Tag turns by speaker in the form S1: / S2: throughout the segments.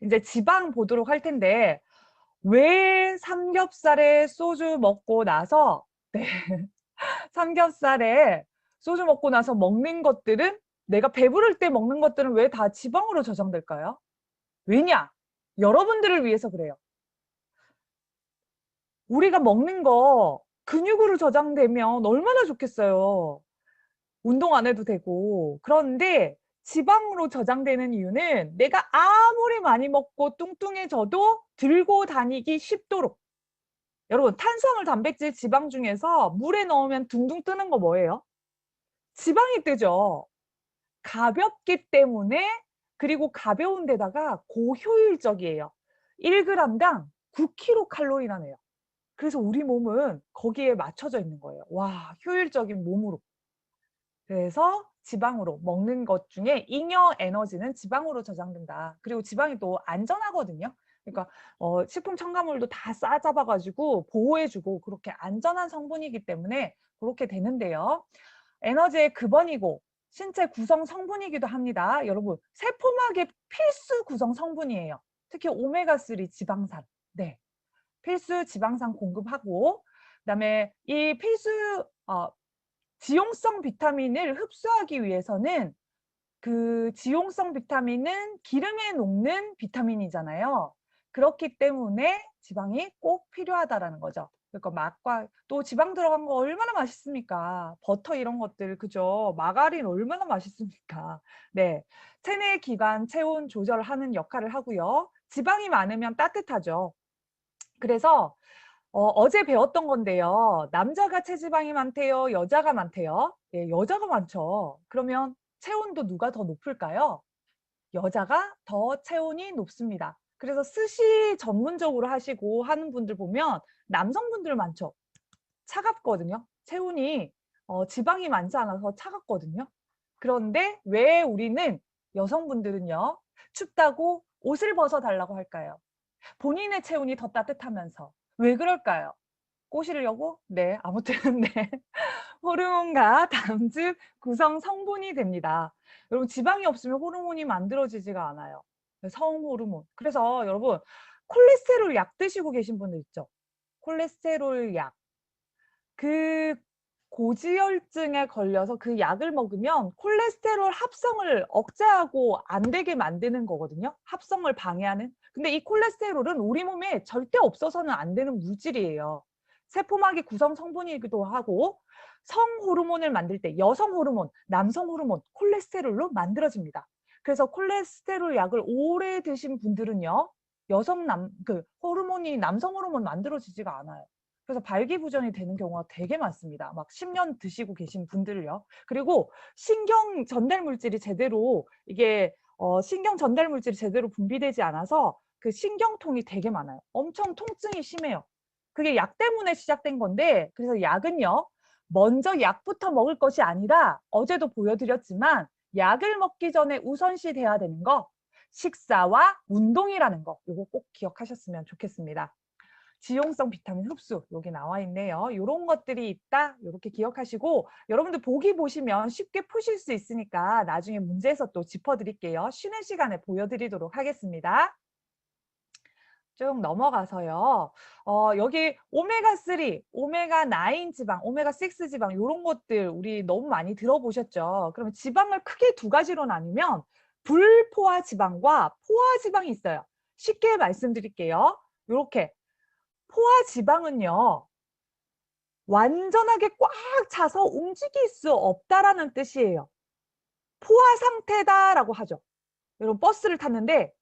S1: 이제 지방 보도록 할 텐데, 왜 삼겹살에 소주 먹고 나서, 네, 삼겹살에 소주 먹고 나서 먹는 것들은, 내가 배부를 때 먹는 것들은 왜 다 지방으로 저장될까요? 왜냐? 여러분들을 위해서 그래요. 우리가 먹는 거 근육으로 저장되면 얼마나 좋겠어요. 운동 안 해도 되고. 그런데 지방으로 저장되는 이유는 내가 아무리 많이 먹고 뚱뚱해져도 들고 다니기 쉽도록. 여러분, 탄수화물, 단백질, 지방 중에서 물에 넣으면 둥둥 뜨는 거 뭐예요? 지방이 뜨죠. 가볍기 때문에, 그리고 가벼운 데다가 고효율적이에요. 1g당 9kcal라네요. 그래서 우리 몸은 거기에 맞춰져 있는 거예요. 와, 효율적인 몸으로. 그래서 지방으로 먹는 것 중에 잉여 에너지는 지방으로 저장된다. 그리고 지방이 또 안전하거든요. 그러니까 식품 첨가물도 다 싸잡아가지고 보호해주고 그렇게 안전한 성분이기 때문에 그렇게 되는데요. 에너지의 근원이고 신체 구성 성분이기도 합니다. 여러분, 세포막의 필수 구성 성분이에요. 특히 오메가3 지방산. 네, 필수 지방산 공급하고, 그다음에 이 필수 지용성 비타민을 흡수하기 위해서는, 그 지용성 비타민은 기름에 녹는 비타민이잖아요. 그렇기 때문에 지방이 꼭 필요하다라는 거죠. 그러니까 맛과 또 지방 들어간 거 얼마나 맛있습니까? 버터 이런 것들, 그죠? 마가린 얼마나 맛있습니까? 네, 체내 기관 체온 조절하는 역할을 하고요. 지방이 많으면 따뜻하죠. 그래서 어제 배웠던 건데요. 남자가 체지방이 많대요? 여자가 많대요? 예, 여자가 많죠. 그러면 체온도 누가 더 높을까요? 여자가 더 체온이 높습니다. 그래서 스시 전문적으로 하시고 하는 분들 보면 남성분들 많죠. 차갑거든요. 체온이 지방이 많지 않아서 차갑거든요. 그런데 왜 우리는 여성분들은요, 춥다고 옷을 벗어 달라고 할까요? 본인의 체온이 더 따뜻하면서. 왜 그럴까요? 꼬시려고? 네, 아무튼 네. 호르몬과 담즙 구성 성분이 됩니다. 여러분, 지방이 없으면 호르몬이 만들어지지가 않아요. 성호르몬. 그래서 여러분, 콜레스테롤 약 드시고 계신 분들 있죠? 콜레스테롤 약. 그 고지혈증에 걸려서 그 약을 먹으면 콜레스테롤 합성을 억제하고 안 되게 만드는 거거든요. 합성을 방해하는. 근데 이 콜레스테롤은 우리 몸에 절대 없어서는 안 되는 물질이에요. 세포막의 구성 성분이기도 하고, 성호르몬을 만들 때 여성 호르몬, 남성 호르몬, 콜레스테롤로 만들어집니다. 그래서 콜레스테롤 약을 오래 드신 분들은요, 호르몬이 남성 호르몬 만들어지지가 않아요. 그래서 발기부전이 되는 경우가 되게 많습니다. 막 10년 드시고 계신 분들을요. 그리고 신경 전달 물질이 제대로, 이게 신경 전달 물질이 제대로 분비되지 않아서 그 신경통이 되게 많아요. 엄청 통증이 심해요. 그게 약 때문에 시작된 건데, 그래서 약은요, 먼저 약부터 먹을 것이 아니라, 어제도 보여드렸지만 약을 먹기 전에 우선시 돼야 되는 거, 식사와 운동이라는 거, 이거 꼭 기억하셨으면 좋겠습니다. 지용성 비타민 흡수, 여기 나와 있네요. 이런 것들이 있다, 이렇게 기억하시고, 여러분들 보기 보시면 쉽게 푸실 수 있으니까 나중에 문제에서 또 짚어드릴게요. 쉬는 시간에 보여드리도록 하겠습니다. 쭉 넘어가서요. 여기 오메가3, 오메가9 지방, 오메가6 지방, 이런 것들 우리 너무 많이 들어보셨죠? 그러면 지방을 크게 두 가지로 나누면 불포화 지방과 포화 지방이 있어요. 쉽게 말씀드릴게요. 이렇게 포화 지방은요, 완전하게 꽉 차서 움직일 수 없다라는 뜻이에요. 포화 상태다라고 하죠. 여러분, 버스를 탔는데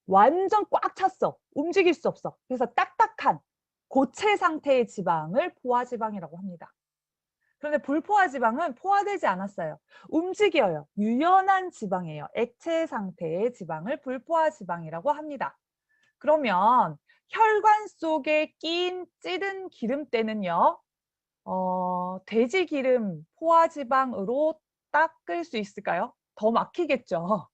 S1: 완전 꽉 찼어. 움직일 수 없어. 그래서 딱딱한 고체 상태의 지방을 포화지방이라고 합니다. 그런데 불포화지방은 포화되지 않았어요. 움직여요. 유연한 지방이에요. 액체 상태의 지방을 불포화지방이라고 합니다. 그러면 혈관 속에 낀 찌든 기름때는요, 돼지 기름 포화지방으로 닦을 수 있을까요? 더 막히겠죠.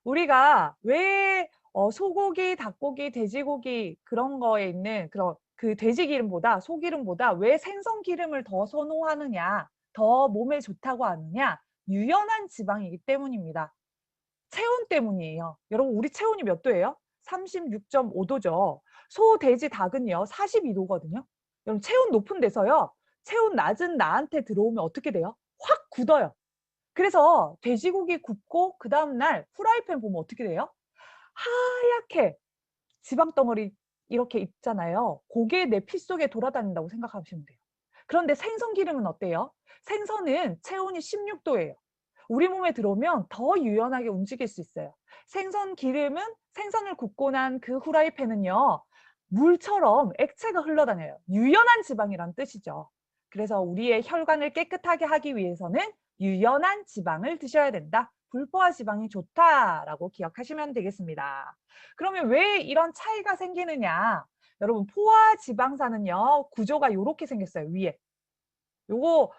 S1: 우리가 왜 소고기, 닭고기, 돼지고기 그런 거에 있는 그런 그 돼지 기름보다, 소기름보다 왜 생선 기름을 더 선호하느냐, 더 몸에 좋다고 하느냐, 유연한 지방이기 때문입니다. 체온 때문이에요. 여러분 우리 체온이 몇 도예요? 36.5도죠. 소, 돼지, 닭은요 42도거든요. 여러분 체온 높은 데서요. 체온 낮은 나한테 들어오면 어떻게 돼요? 확 굳어요. 그래서 돼지고기 굽고 그 다음날 후라이팬 보면 어떻게 돼요? 하얗게 지방 덩어리 이렇게 있잖아요. 그게 내 피 속에 돌아다닌다고 생각하시면 돼요. 그런데 생선 기름은 어때요? 생선은 체온이 16도예요. 우리 몸에 들어오면 더 유연하게 움직일 수 있어요. 생선 기름은 생선을 굽고 난 그 후라이팬은요. 물처럼 액체가 흘러다녀요. 유연한 지방이란 뜻이죠. 그래서 우리의 혈관을 깨끗하게 하기 위해서는 유연한 지방을 드셔야 된다. 불포화 지방이 좋다라고 기억하시면 되겠습니다. 그러면 왜 이런 차이가 생기느냐? 여러분 포화 지방산은요. 구조가 이렇게 생겼어요. 위에. 요거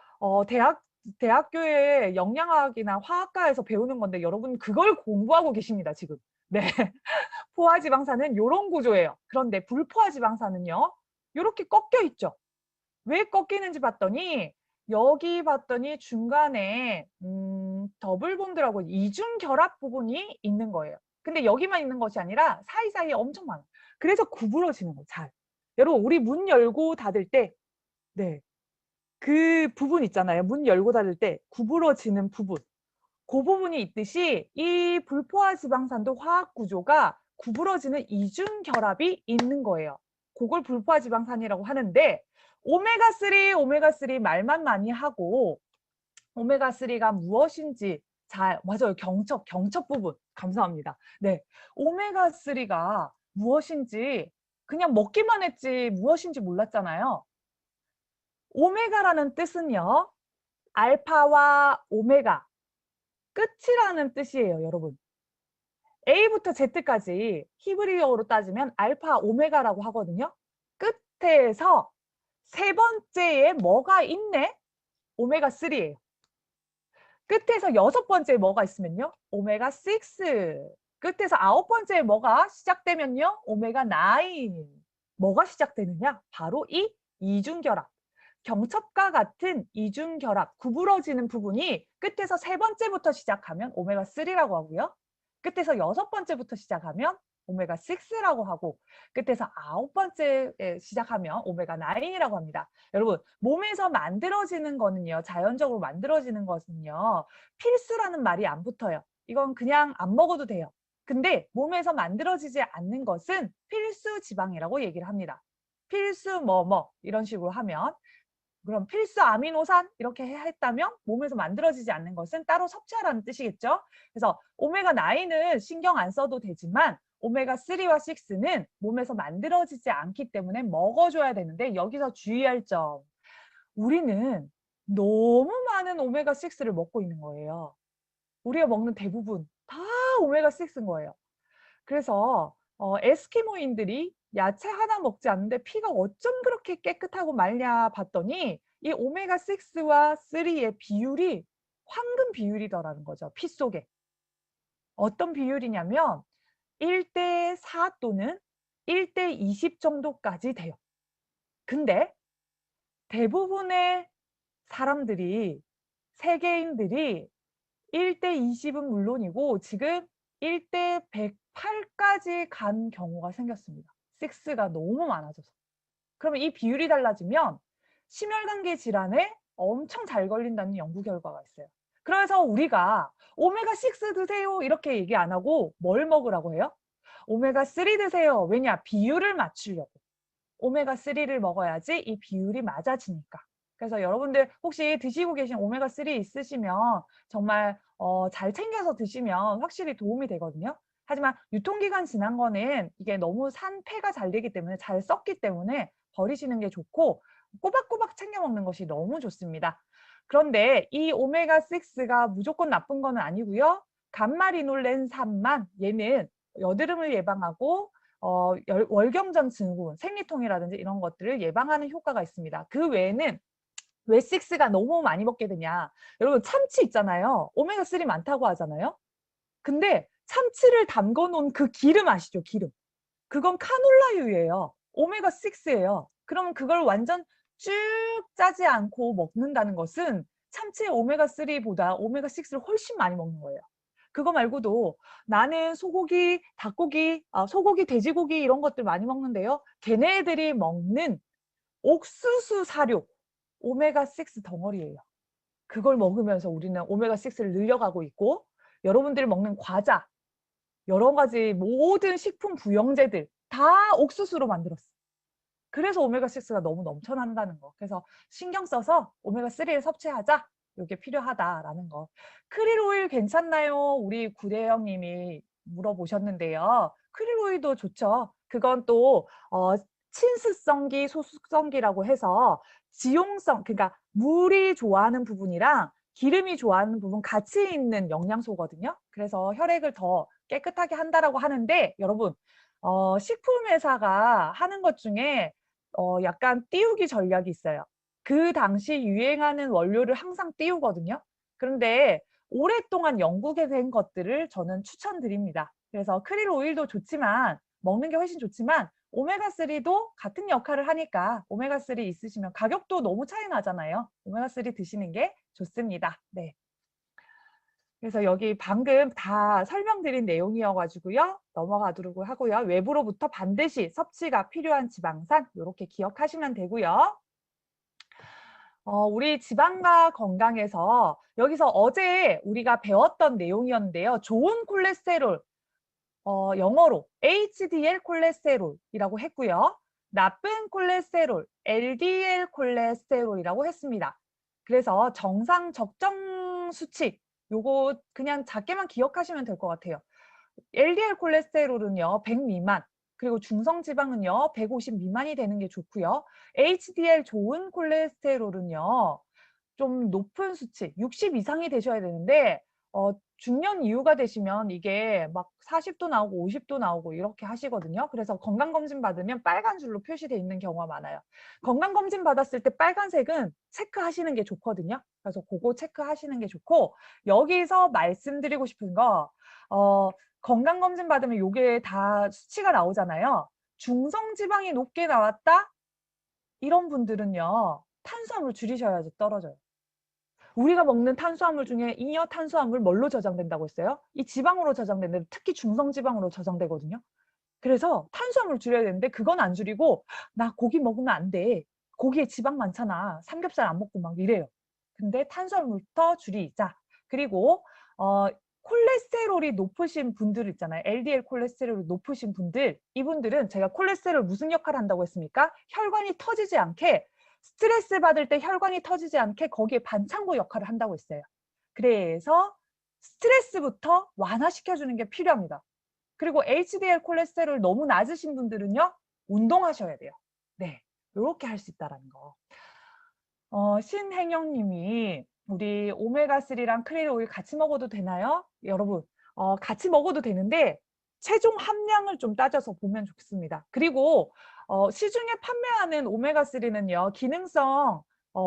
S1: 대학교에 영양학이나 화학과에서 배우는 건데 여러분 그걸 공부하고 계십니다, 지금. 네. 포화 지방산은 요런 구조예요. 그런데 불포화 지방산은요. 요렇게 꺾여 있죠. 왜 꺾이는지 봤더니 여기 봤더니 중간에 더블 본드라고 이중 결합 부분이 있는 거예요. 근데 여기만 있는 것이 아니라 사이사이에 엄청 많아요. 그래서 구부러지는 거예요. 잘. 여러분 우리 문 열고 닫을 때 네. 그 부분 있잖아요. 문 열고 닫을 때 구부러지는 부분. 그 부분이 있듯이 이 불포화 지방산도 화학 구조가 구부러지는 이중 결합이 있는 거예요. 그걸 불포화 지방산이라고 하는데 오메가3, 오메가3 말만 많이 하고 오메가3가 무엇인지 잘 맞아요. 경첩 부분. 감사합니다. 네. 오메가3가 무엇인지 그냥 먹기만 했지 무엇인지 몰랐잖아요. 오메가라는 뜻은요. 알파와 오메가 끝이라는 뜻이에요, 여러분. A부터 Z까지 히브리어로 따지면 알파, 오메가라고 하거든요. 끝에서 세 번째에 뭐가 있네? 오메가3예요. 끝에서 여섯 번째에 뭐가 있으면요? 오메가6. 끝에서 아홉 번째에 뭐가 시작되면요? 오메가9. 뭐가 시작되느냐? 바로 이 이중결합. 경첩과 같은 이중결합, 구부러지는 부분이 끝에서 세 번째부터 시작하면 오메가3라고 하고요. 끝에서 여섯 번째부터 시작하면 오메가6라고 하고 끝에서 아홉 번째에 시작하면 오메가9이라고 합니다. 여러분 몸에서 만들어지는 거는요. 자연적으로 만들어지는 것은요. 필수라는 말이 안 붙어요. 이건 그냥 안 먹어도 돼요. 근데 몸에서 만들어지지 않는 것은 필수 지방이라고 얘기를 합니다. 필수 뭐뭐 이런 식으로 하면 그럼 필수 아미노산 이렇게 했다면 몸에서 만들어지지 않는 것은 따로 섭취하라는 뜻이겠죠. 그래서 오메가9은 신경 안 써도 되지만 오메가3와 6는 몸에서 만들어지지 않기 때문에 먹어줘야 되는데 여기서 주의할 점. 우리는 너무 많은 오메가6를 먹고 있는 거예요. 우리가 먹는 대부분 다 오메가6인 거예요. 그래서 에스키모인들이 야채 하나 먹지 않는데 피가 어쩜 그렇게 깨끗하고 맑냐 봤더니 이 오메가6와 3의 비율이 황금 비율이더라는 거죠. 피 속에. 어떤 비율이냐면 1대 4 또는 1대 20 정도까지 돼요. 근데 대부분의 사람들이 세계인들이 1대 20은 물론이고 지금 1대 108까지 간 경우가 생겼습니다. 6가 너무 많아져서. 그러면 이 비율이 달라지면 심혈관계 질환에 엄청 잘 걸린다는 연구 결과가 있어요. 그래서 우리가 오메가6 드세요 이렇게 얘기 안 하고 뭘 먹으라고 해요? 오메가3 드세요. 왜냐? 비율을 맞추려고. 오메가3를 먹어야지 이 비율이 맞아지니까. 그래서 여러분들 혹시 드시고 계신 오메가3 있으시면 정말 잘 챙겨서 드시면 확실히 도움이 되거든요. 하지만 유통기간 지난 거는 이게 너무 산패가 잘 되기 때문에 잘 썩기 때문에 버리시는 게 좋고 꼬박꼬박 챙겨 먹는 것이 너무 좋습니다. 그런데 이 오메가6가 무조건 나쁜 건 아니고요. 감마리놀렌산만 얘는 여드름을 예방하고 월경전 증후군, 생리통이라든지 이런 것들을 예방하는 효과가 있습니다. 그 외에는 왜 6가 너무 많이 먹게 되냐. 여러분 참치 있잖아요. 오메가3 많다고 하잖아요. 근데 참치를 담궈 놓은 그 기름 아시죠? 기름. 그건 카놀라유예요. 오메가6예요. 그러면 그걸 완전 쭉 짜지 않고 먹는다는 것은 참치의 오메가3보다 오메가6를 훨씬 많이 먹는 거예요. 그거 말고도 나는 소고기, 닭고기, 소고기, 돼지고기 이런 것들 많이 먹는데요. 걔네들이 먹는 옥수수 사료, 오메가6 덩어리예요. 그걸 먹으면서 우리는 오메가6를 늘려가고 있고, 여러분들이 먹는 과자, 여러 가지 모든 식품 부영제들 다 옥수수로 만들었어. 그래서 오메가6가 너무 넘쳐난다는 거. 그래서 신경 써서 오메가3를 섭취하자. 이게 필요하다라는 거. 크릴 오일 괜찮나요? 우리 구대영님이 물어보셨는데요. 크릴 오일도 좋죠. 그건 또 친수성기, 소수성기라고 해서 지용성, 그러니까 물이 좋아하는 부분이랑 기름이 좋아하는 부분 같이 있는 영양소거든요. 그래서 혈액을 더 깨끗하게 한다라고 하는데 여러분 식품회사가 하는 것 중에 약간 띄우기 전략이 있어요. 그 당시 유행하는 원료를 항상 띄우거든요. 그런데 오랫동안 연구된 것들을 저는 추천드립니다. 그래서 크릴 오일도 좋지만 먹는 게 훨씬 좋지만 오메가3도 같은 역할을 하니까 오메가3 있으시면 가격도 너무 차이 나잖아요. 오메가3 드시는 게 좋습니다. 네. 그래서 여기 방금 다 설명드린 내용이어가지고요. 넘어가도록 하고요. 외부로부터 반드시 섭취가 필요한 지방산 이렇게 기억하시면 되고요. 우리 지방과 건강에서 여기서 어제 우리가 배웠던 내용이었는데요. 좋은 콜레스테롤, 영어로 HDL 콜레스테롤이라고 했고요. 나쁜 콜레스테롤, LDL 콜레스테롤이라고 했습니다. 그래서 정상 적정 수치, 요거 그냥 작게만 기억하시면 될 것 같아요. LDL 콜레스테롤은요, 100 미만, 그리고 중성지방은요, 150 미만이 되는 게 좋고요. HDL 좋은 콜레스테롤은요, 좀 높은 수치, 60 이상이 되셔야 되는데 중년 이후가 되시면 이게 막 40도 나오고 50도 나오고 이렇게 하시거든요. 그래서 건강검진 받으면 빨간 줄로 표시되어 있는 경우가 많아요. 건강검진 받았을 때 빨간색은 체크하시는 게 좋거든요. 그래서 그거 체크하시는 게 좋고 여기서 말씀드리고 싶은 거 건강검진 받으면 이게 다 수치가 나오잖아요. 중성지방이 높게 나왔다? 이런 분들은요. 탄수화물 줄이셔야지 떨어져요. 우리가 먹는 탄수화물 중에 잉여 탄수화물 뭘로 저장된다고 했어요? 이 지방으로 저장되는데 특히 중성지방으로 저장되거든요. 그래서 탄수화물 줄여야 되는데 그건 안 줄이고 나 고기 먹으면 안 돼. 고기에 지방 많잖아. 삼겹살 안 먹고 막 이래요. 근데 탄수화물부터 줄이자. 그리고 콜레스테롤이 높으신 분들 있잖아요. LDL 콜레스테롤이 높으신 분들, 이분들은 제가 콜레스테롤 무슨 역할을 한다고 했습니까? 혈관이 터지지 않게 스트레스 받을 때 혈관이 터지지 않게 거기에 반창고 역할을 한다고 했어요. 그래서 스트레스부터 완화시켜주는 게 필요합니다. 그리고 HDL 콜레스테롤 너무 낮으신 분들은요. 운동하셔야 돼요. 네, 이렇게 할 수 있다는 거. 신행영 님이 우리 오메가3랑 크릴 오일 같이 먹어도 되나요? 여러분, 같이 먹어도 되는데 최종 함량을 좀 따져서 보면 좋습니다. 그리고 시중에 판매하는 오메가3는요. 기능성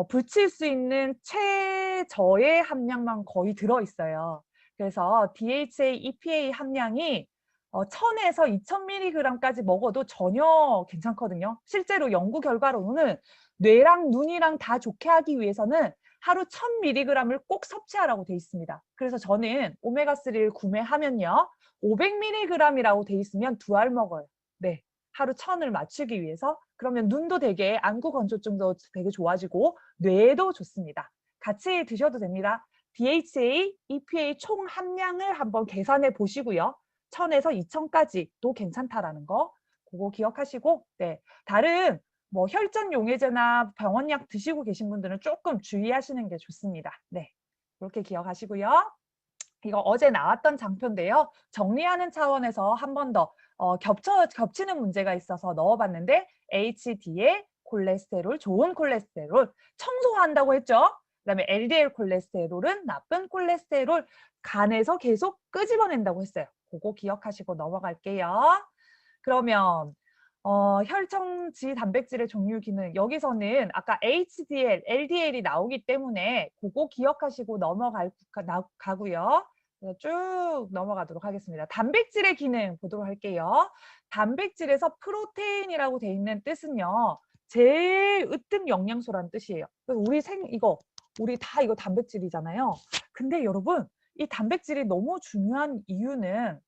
S1: 붙일 수 있는 최저의 함량만 거의 들어있어요. 그래서 DHA, EPA 함량이 1000에서 2000mg까지 먹어도 전혀 괜찮거든요. 실제로 연구 결과로는 뇌랑 눈이랑 다 좋게 하기 위해서는 하루 1000mg을 꼭 섭취하라고 돼 있습니다. 그래서 저는 오메가3를 구매하면요. 500mg이라고 돼 있으면 2알 먹어요. 네, 하루 1000을 맞추기 위해서. 그러면 눈도 되게 안구 건조증도 되게 좋아지고 뇌도 좋습니다. 같이 드셔도 됩니다. DHA, EPA 총 함량을 한번 계산해 보시고요. 1000에서 2000까지도 괜찮다라는 거 그거 기억하시고 네, 다른 뭐 혈전 용해제나 병원약 드시고 계신 분들은 조금 주의하시는 게 좋습니다. 네, 그렇게 기억하시고요. 이거 어제 나왔던 장표인데요. 정리하는 차원에서 한 번 더 겹치는 문제가 있어서 넣어봤는데 HDL 콜레스테롤, 좋은 콜레스테롤 청소한다고 했죠. 그다음에 LDL 콜레스테롤은 나쁜 콜레스테롤 간에서 계속 끄집어낸다고 했어요. 그거 기억하시고 넘어갈게요. 그러면 혈청지 단백질의 종류 기능 여기서는 아까 HDL, LDL이 나오기 때문에 그거 기억하시고 넘어가고요. 쭉 넘어가도록 하겠습니다. 단백질의 기능 보도록 할게요. 단백질에서 프로테인이라고 돼 있는 뜻은요. 제일 으뜸 영양소라는 뜻이에요. 우리 다 이거 단백질이잖아요. 근데 여러분 이 단백질이 너무 중요한 이유는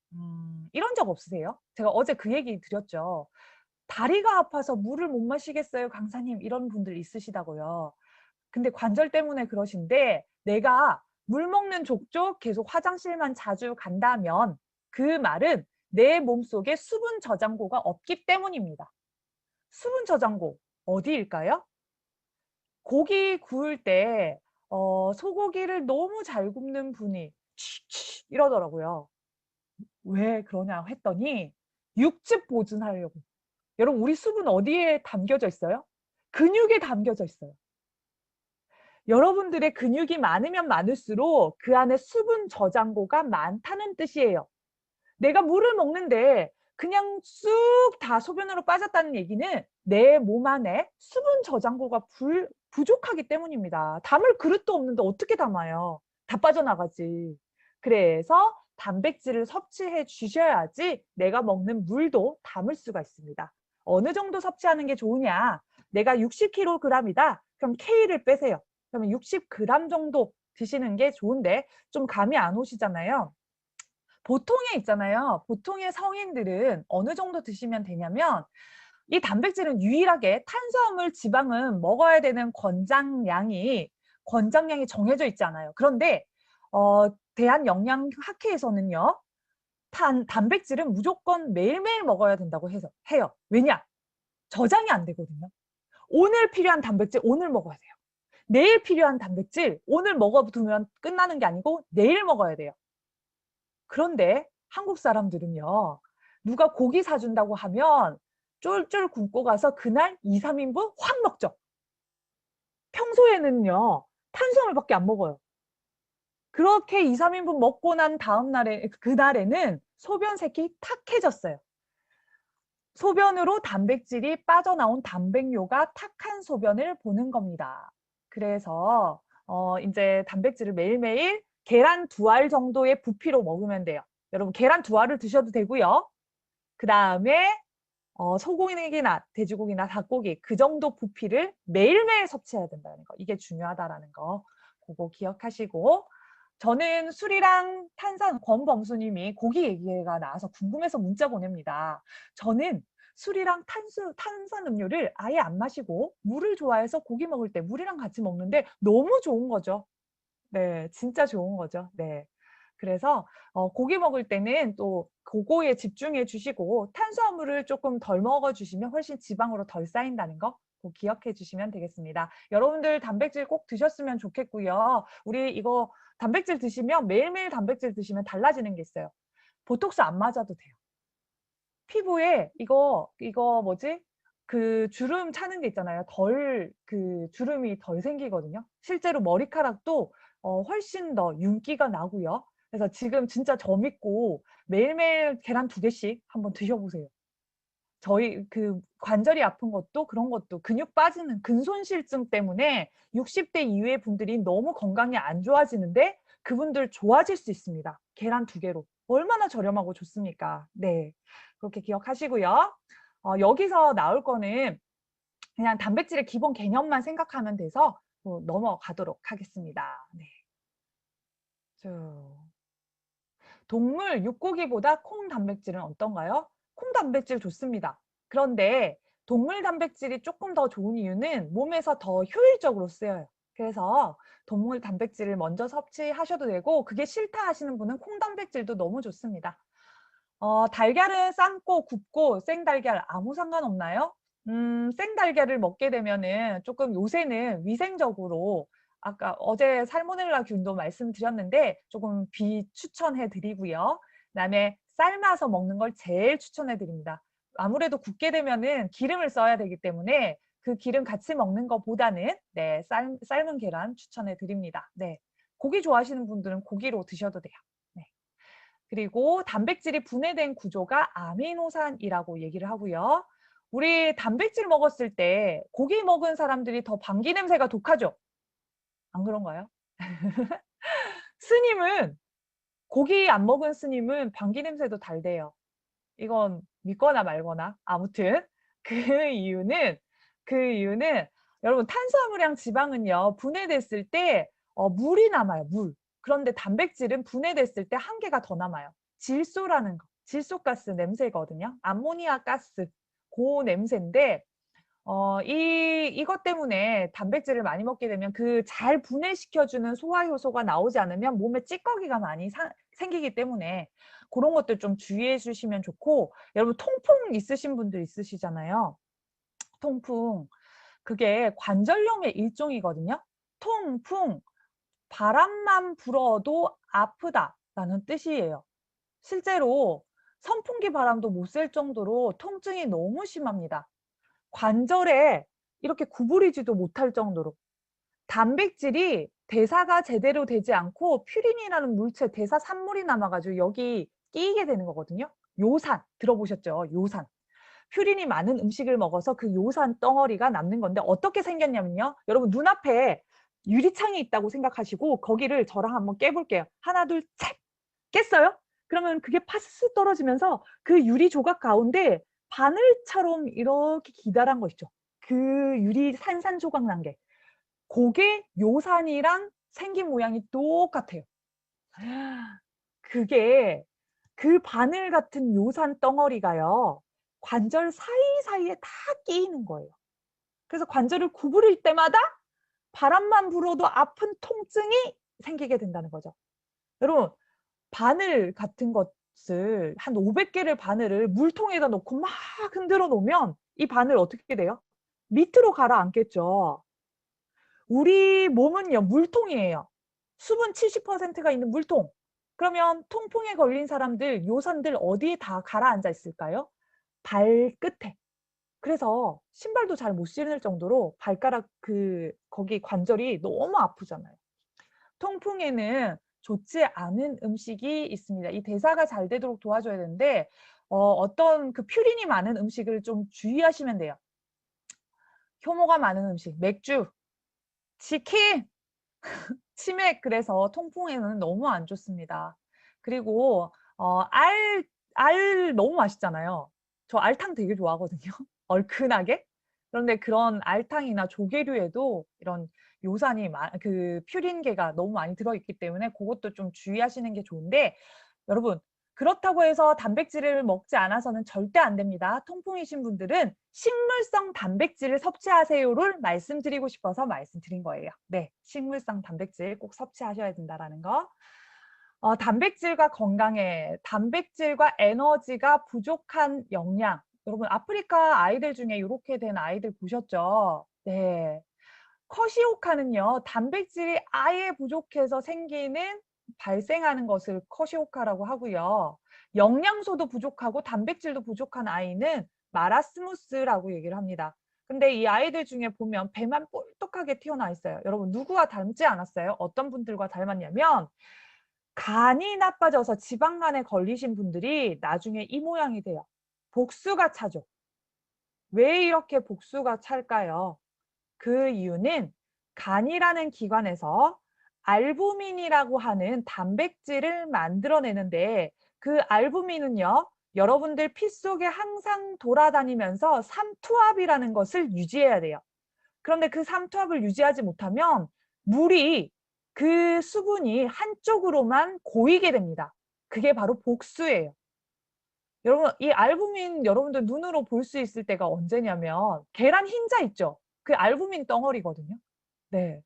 S1: 이런 적 없으세요? 제가 어제 그 얘기 드렸죠. 다리가 아파서 물을 못 마시겠어요, 강사님. 이런 분들 있으시다고요. 근데 관절 때문에 그러신데 내가 물 먹는 족족 계속 화장실만 자주 간다면 그 말은 내 몸속에 수분 저장고가 없기 때문입니다. 수분 저장고 어디일까요? 고기 구울 때 소고기를 너무 잘 굽는 분이 "취취." 이러더라고요. 왜 그러냐 했더니 육즙 보존하려고. 여러분 우리 수분 어디에 담겨져 있어요? 근육에 담겨져 있어요. 여러분들의 근육이 많으면 많을수록 그 안에 수분 저장고가 많다는 뜻이에요. 내가 물을 먹는데 그냥 쑥 다 소변으로 빠졌다는 얘기는 내 몸 안에 수분 저장고가 부족하기 때문입니다. 담을 그릇도 없는데 어떻게 담아요? 다 빠져나가지. 그래서 단백질을 섭취해 주셔야지 내가 먹는 물도 담을 수가 있습니다. 어느 정도 섭취하는 게 좋으냐? 내가 60kg이다. 그럼 K를 빼세요. 그러면 60g 정도 드시는 게 좋은데 좀 감이 안 오시잖아요. 보통에 있잖아요. 보통의 성인들은 어느 정도 드시면 되냐면 이 단백질은 유일하게 탄수화물, 지방은 먹어야 되는 권장량이 정해져 있지 않아요. 그런데 대한영양학회에서는요. 단백질은 무조건 매일매일 먹어야 된다고 해요. 왜냐? 저장이 안 되거든요. 오늘 필요한 단백질 오늘 먹어야 돼요. 내일 필요한 단백질 오늘 먹어두면 끝나는 게 아니고 내일 먹어야 돼요. 그런데 한국 사람들은요. 누가 고기 사준다고 하면 쫄쫄 굶고 가서 그날 2, 3인분 확 먹죠. 평소에는요. 탄수화물밖에 안 먹어요. 그렇게 2, 3인분 먹고 난 다음 날에 그날에는 소변 색이 탁해졌어요. 소변으로 단백질이 빠져나온 단백뇨가 탁한 소변을 보는 겁니다. 그래서 이제 단백질을 매일매일 계란 2알 정도의 부피로 먹으면 돼요. 여러분 계란 2알을 드셔도 되고요. 그다음에 소고기나 돼지고기나 닭고기 그 정도 부피를 매일매일 섭취해야 된다는 거. 이게 중요하다라는 거. 그거 기억하시고 저는 술이랑 탄산 권범수님이 고기 얘기가 나와서 궁금해서 문자 보냅니다. 저는 술이랑 탄산음료를 아예 안 마시고 물을 좋아해서 고기 먹을 때 물이랑 같이 먹는데 너무 좋은 거죠. 네, 진짜 좋은 거죠. 네. 그래서 고기 먹을 때는 또 그거에 집중해 주시고 탄수화물을 조금 덜 먹어 주시면 훨씬 지방으로 덜 쌓인다는 거 꼭 기억해 주시면 되겠습니다. 여러분들 단백질 꼭 드셨으면 좋겠고요. 우리 이거 단백질 드시면 매일매일 단백질 드시면 달라지는 게 있어요. 보톡스 안 맞아도 돼요. 피부에 이거 뭐지? 그 주름 차는 게 있잖아요. 주름이 덜 생기거든요. 실제로 머리카락도 훨씬 더 윤기가 나고요. 그래서 지금 진짜 저 믿고 매일매일 계란 2개씩 한번 드셔보세요. 저희 그 관절이 아픈 것도 그런 것도 근육 빠지는 근손실증 때문에 60대 이후의 분들이 너무 건강이 안 좋아지는데 그분들 좋아질 수 있습니다. 계란 2개로. 얼마나 저렴하고 좋습니까? 네. 그렇게 기억하시고요. 여기서 나올 거는 그냥 단백질의 기본 개념만 생각하면 돼서 넘어가도록 하겠습니다. 네. 동물 육고기보다 콩 단백질은 어떤가요? 콩 단백질 좋습니다. 그런데 동물 단백질이 조금 더 좋은 이유는 몸에서 더 효율적으로 쓰여요. 그래서 동물 단백질을 먼저 섭취하셔도 되고 그게 싫다 하시는 분은 콩 단백질도 너무 좋습니다. 달걀은 삶고 굽고 생달걀 아무 상관없나요? 생달걀을 먹게 되면은 조금 요새는 위생적으로 아까 어제 살모넬라 균도 말씀드렸는데 조금 비추천해 드리고요. 그다음에 삶아서 먹는 걸 제일 추천해 드립니다. 아무래도 굽게 되면은 기름을 써야 되기 때문에 그 기름 같이 먹는 것보다는 네, 삶은 계란 추천해 드립니다. 네. 고기 좋아하시는 분들은 고기로 드셔도 돼요. 네. 그리고 단백질이 분해된 구조가 아미노산이라고 얘기를 하고요. 우리 단백질 먹었을 때 고기 먹은 사람들이 더 방귀 냄새가 독하죠? 안 그런가요? 스님은 고기 안 먹은 스님은 방귀 냄새도 달대요. 이건 믿거나 말거나 아무튼 그 이유는 여러분 탄수화물이랑 지방은요 분해됐을 때 물이 남아요. 물. 그런데 단백질은 분해됐을 때 한 개가 더 남아요. 질소라는 거. 질소가스 냄새거든요. 암모니아 가스. 그 냄새인데 이것 때문에 단백질을 많이 먹게 되면 그 잘 분해시켜주는 소화효소가 나오지 않으면 몸에 찌꺼기가 많이 생기기 때문에 그런 것들 좀 주의해 주시면 좋고, 여러분 통풍 있으신 분들 있으시잖아요. 통풍. 그게 관절염의 일종이거든요. 통풍. 바람만 불어도 아프다라는 뜻이에요. 실제로 선풍기 바람도 못 쐴 정도로 통증이 너무 심합니다. 관절에 이렇게 구부리지도 못할 정도로 단백질이 대사가 제대로 되지 않고 퓨린이라는 물체, 대사 산물이 남아가지고 여기 끼이게 되는 거거든요. 요산 들어보셨죠? 요산. 퓨린이 많은 음식을 먹어서 그 요산 덩어리가 남는 건데 어떻게 생겼냐면요. 여러분 눈앞에 유리창이 있다고 생각하시고 거기를 저랑 한번 깨볼게요. 하나, 둘, 셋! 깼어요? 그러면 그게 파스 떨어지면서 그 유리 조각 가운데 바늘처럼 이렇게 기다란 거 있죠. 그 유리 산산조각 난 게. 그게 요산이랑 생긴 모양이 똑같아요. 그게 그 바늘 같은 요산 덩어리가요. 관절 사이사이에 다 끼이는 거예요. 그래서 관절을 구부릴 때마다 바람만 불어도 아픈 통증이 생기게 된다는 거죠. 여러분 바늘 같은 것을 한 500개를 바늘을 물통에다 넣고 막 흔들어 놓으면 이 바늘 어떻게 돼요? 밑으로 가라앉겠죠. 우리 몸은요 물통이에요. 수분 70%가 있는 물통. 그러면 통풍에 걸린 사람들, 요산들 어디에 다 가라앉아 있을까요? 발끝에. 그래서 신발도 잘 못 신을 정도로 발가락 거기 관절이 너무 아프잖아요. 통풍에는 좋지 않은 음식이 있습니다. 이 대사가 잘 되도록 도와줘야 되는데 어떤 그 퓨린이 많은 음식을 좀 주의하시면 돼요. 효모가 많은 음식, 맥주, 치킨, 치맥. 그래서 통풍에는 너무 안 좋습니다. 그리고 알 너무 맛있잖아요. 저 알탕 되게 좋아하거든요. 얼큰하게. 그런데 그런 알탕이나 조개류에도 이런 요산이 그 퓨린계가 너무 많이 들어있기 때문에 그것도 좀 주의하시는 게 좋은데, 여러분 그렇다고 해서 단백질을 먹지 않아서는 절대 안 됩니다. 통풍이신 분들은 식물성 단백질을 섭취하세요를 말씀드리고 싶어서 말씀드린 거예요. 네, 식물성 단백질 꼭 섭취하셔야 된다는 거. 단백질과 건강에, 단백질과 에너지가 부족한 영양. 여러분 아프리카 아이들 중에 이렇게 된 아이들 보셨죠? 네. 커시오카는요, 단백질이 아예 부족해서 발생하는 것을 커시오카라고 하고요. 영양소도 부족하고 단백질도 부족한 아이는 마라스무스라고 얘기를 합니다. 근데 이 아이들 중에 보면 배만 뿔떡하게 튀어나와 있어요. 여러분 누구와 닮지 않았어요? 어떤 분들과 닮았냐면 간이 나빠져서 지방간에 걸리신 분들이 나중에 이 모양이 돼요. 복수가 차죠. 왜 이렇게 복수가 찰까요? 그 이유는 간이라는 기관에서 알부민이라고 하는 단백질을 만들어내는데, 그 알부민은요, 여러분들 피 속에 항상 돌아다니면서 삼투압이라는 것을 유지해야 돼요. 그런데 그 삼투압을 유지하지 못하면 물이, 그 수분이 한쪽으로만 고이게 됩니다. 그게 바로 복수예요. 여러분 이 알부민 여러분들 눈으로 볼 수 있을 때가 언제냐면 계란 흰자 있죠? 그 알부민 덩어리거든요. 네.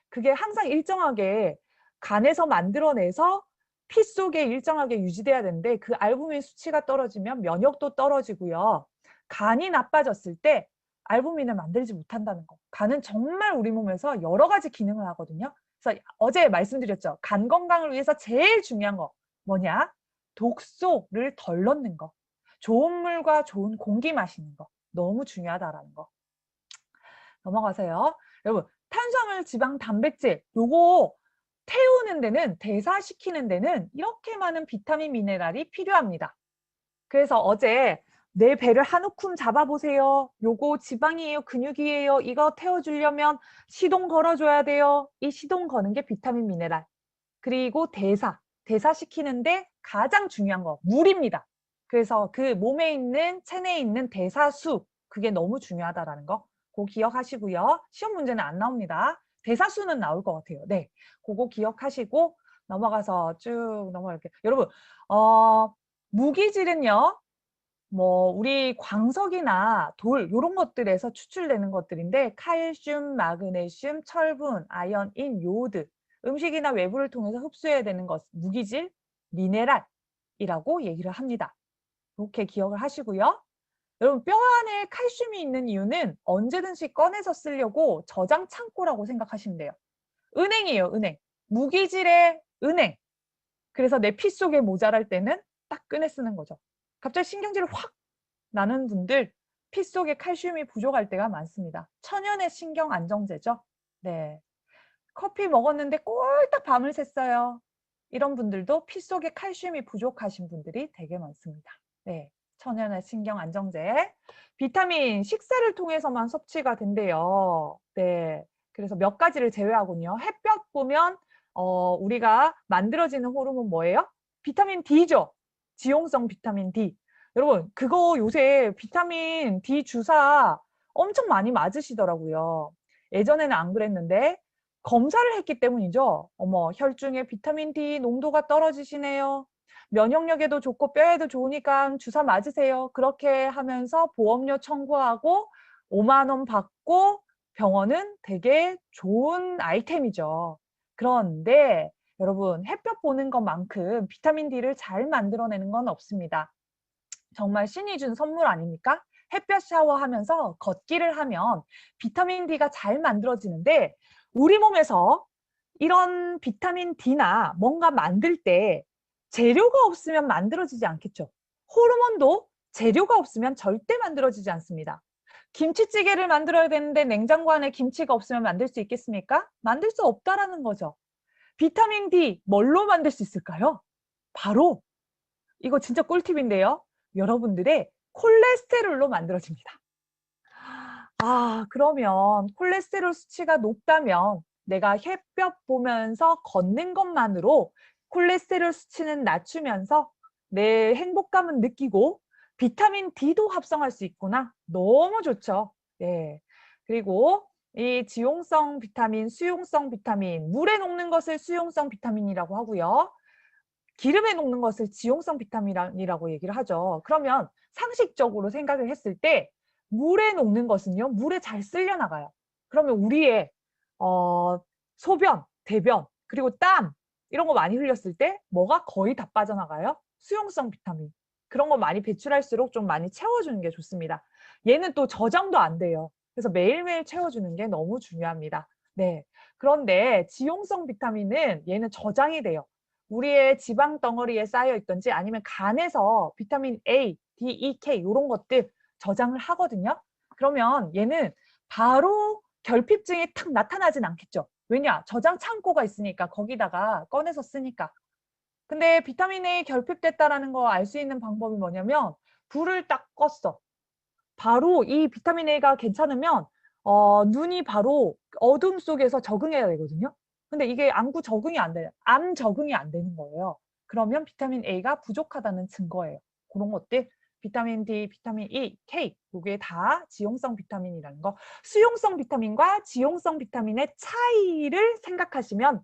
S1: 그게 항상 일정하게 간에서 만들어내서 피 속에 일정하게 유지돼야 되는데 그 알부민 수치가 떨어지면 면역도 떨어지고요. 간이 나빠졌을 때 알부민을 만들지 못한다는 거. 간은 정말 우리 몸에서 여러 가지 기능을 하거든요. 그래서 어제 말씀드렸죠. 간 건강을 위해서 제일 중요한 거 뭐냐? 독소를 덜 넣는 거. 좋은 물과 좋은 공기 마시는 거. 너무 중요하다라는 거. 넘어가세요. 여러분 탄수화물, 지방, 단백질 요거 태우는 데는, 대사시키는 데는 이렇게 많은 비타민, 미네랄이 필요합니다. 그래서 어제 내 배를 한 움큼 잡아보세요. 요거 지방이에요, 근육이에요. 이거 태워주려면 시동 걸어줘야 돼요. 이 시동 거는 게 비타민, 미네랄. 그리고 대사시키는데 가장 중요한 거 물입니다. 그래서 그 몸에 있는, 체내에 있는 대사수, 그게 너무 중요하다라는 거. 그거 기억하시고요. 시험 문제는 안 나옵니다. 대사수는 나올 것 같아요. 네, 그거 기억하시고 넘어가서 쭉 넘어갈게요. 여러분, 무기질은요, 뭐 우리 광석이나 돌 이런 것들에서 추출되는 것들인데 칼슘, 마그네슘, 철분, 아연, 인, 요오드 음식이나 외부를 통해서 흡수해야 되는 것 무기질, 미네랄이라고 얘기를 합니다. 이렇게 기억을 하시고요. 여러분 뼈 안에 칼슘이 있는 이유는 언제든지 꺼내서 쓰려고 저장 창고라고 생각하시면 돼요. 은행이에요, 은행. 무기질의 은행. 그래서 내 피 속에 모자랄 때는 딱 꺼내 쓰는 거죠. 갑자기 신경질을 확 나는 분들 피 속에 칼슘이 부족할 때가 많습니다. 천연의 신경 안정제죠. 네. 커피 먹었는데 꼴딱 밤을 샜어요. 이런 분들도 피 속에 칼슘이 부족하신 분들이 되게 많습니다. 네. 천연의 신경 안정제. 비타민 식사를 통해서만 섭취가 된대요. 네. 그래서 몇 가지를 제외하군요. 햇볕 보면 우리가 만들어지는 호르몬 뭐예요? 비타민 D죠. 지용성 비타민 D. 여러분, 그거 요새 비타민 D 주사 엄청 많이 맞으시더라고요. 예전에는 안 그랬는데 검사를 했기 때문이죠. 어머, 혈중에 비타민 D 농도가 떨어지시네요. 면역력에도 좋고 뼈에도 좋으니까 주사 맞으세요. 그렇게 하면서 보험료 청구하고 5만 원 받고 병원은 되게 좋은 아이템이죠. 그런데 여러분 햇볕 보는 것만큼 비타민 D를 잘 만들어내는 건 없습니다. 정말 신이 준 선물 아닙니까? 햇볕 샤워하면서 걷기를 하면 비타민 D가 잘 만들어지는데 우리 몸에서 이런 비타민 D나 뭔가 만들 때 재료가 없으면 만들어지지 않겠죠. 호르몬도 재료가 없으면 절대 만들어지지 않습니다. 김치찌개를 만들어야 되는데 냉장고 안에 김치가 없으면 만들 수 있겠습니까? 만들 수 없다라는 거죠. 비타민 D 뭘로 만들 수 있을까요? 바로 이거 진짜 꿀팁인데요. 여러분들의 콜레스테롤로 만들어집니다. 그러면 콜레스테롤 수치가 높다면 내가 햇볕 보면서 걷는 것만으로 콜레스테롤 수치는 낮추면서 내 행복감은 느끼고 비타민 D도 합성할 수 있구나. 너무 좋죠. 네. 그리고 이 지용성 비타민, 수용성 비타민, 물에 녹는 것을 수용성 비타민이라고 하고요. 기름에 녹는 것을 지용성 비타민이라고 얘기를 하죠. 그러면 상식적으로 생각을 했을 때 물에 녹는 것은요. 물에 잘 쓸려 나가요. 그러면 우리의 소변, 대변, 그리고 땀 이런 거 많이 흘렸을 때 뭐가 거의 다 빠져나가요? 수용성 비타민. 그런 거 많이 배출할수록 좀 많이 채워주는 게 좋습니다. 얘는 또 저장도 안 돼요. 그래서 매일매일 채워주는 게 너무 중요합니다. 네. 그런데 지용성 비타민은 얘는 저장이 돼요. 우리의 지방 덩어리에 쌓여 있든지 아니면 간에서 비타민 A, D, E, K 이런 것들 저장을 하거든요. 그러면 얘는 바로 결핍증이 탁 나타나진 않겠죠. 왜냐? 저장 창고가 있으니까 거기다가 꺼내서 쓰니까. 근데 비타민 A 결핍됐다라는 거 알 수 있는 방법이 뭐냐면 불을 딱 껐어. 바로 이 비타민 A가 괜찮으면 눈이 바로 어둠 속에서 적응해야 되거든요. 근데 이게 안구 적응이 안 돼요. 암 적응이 안 되는 거예요. 그러면 비타민 A가 부족하다는 증거예요. 그런 것들 비타민 D, 비타민 E, K 이게 다 지용성 비타민이라는 거. 수용성 비타민과 지용성 비타민의 차이를 생각하시면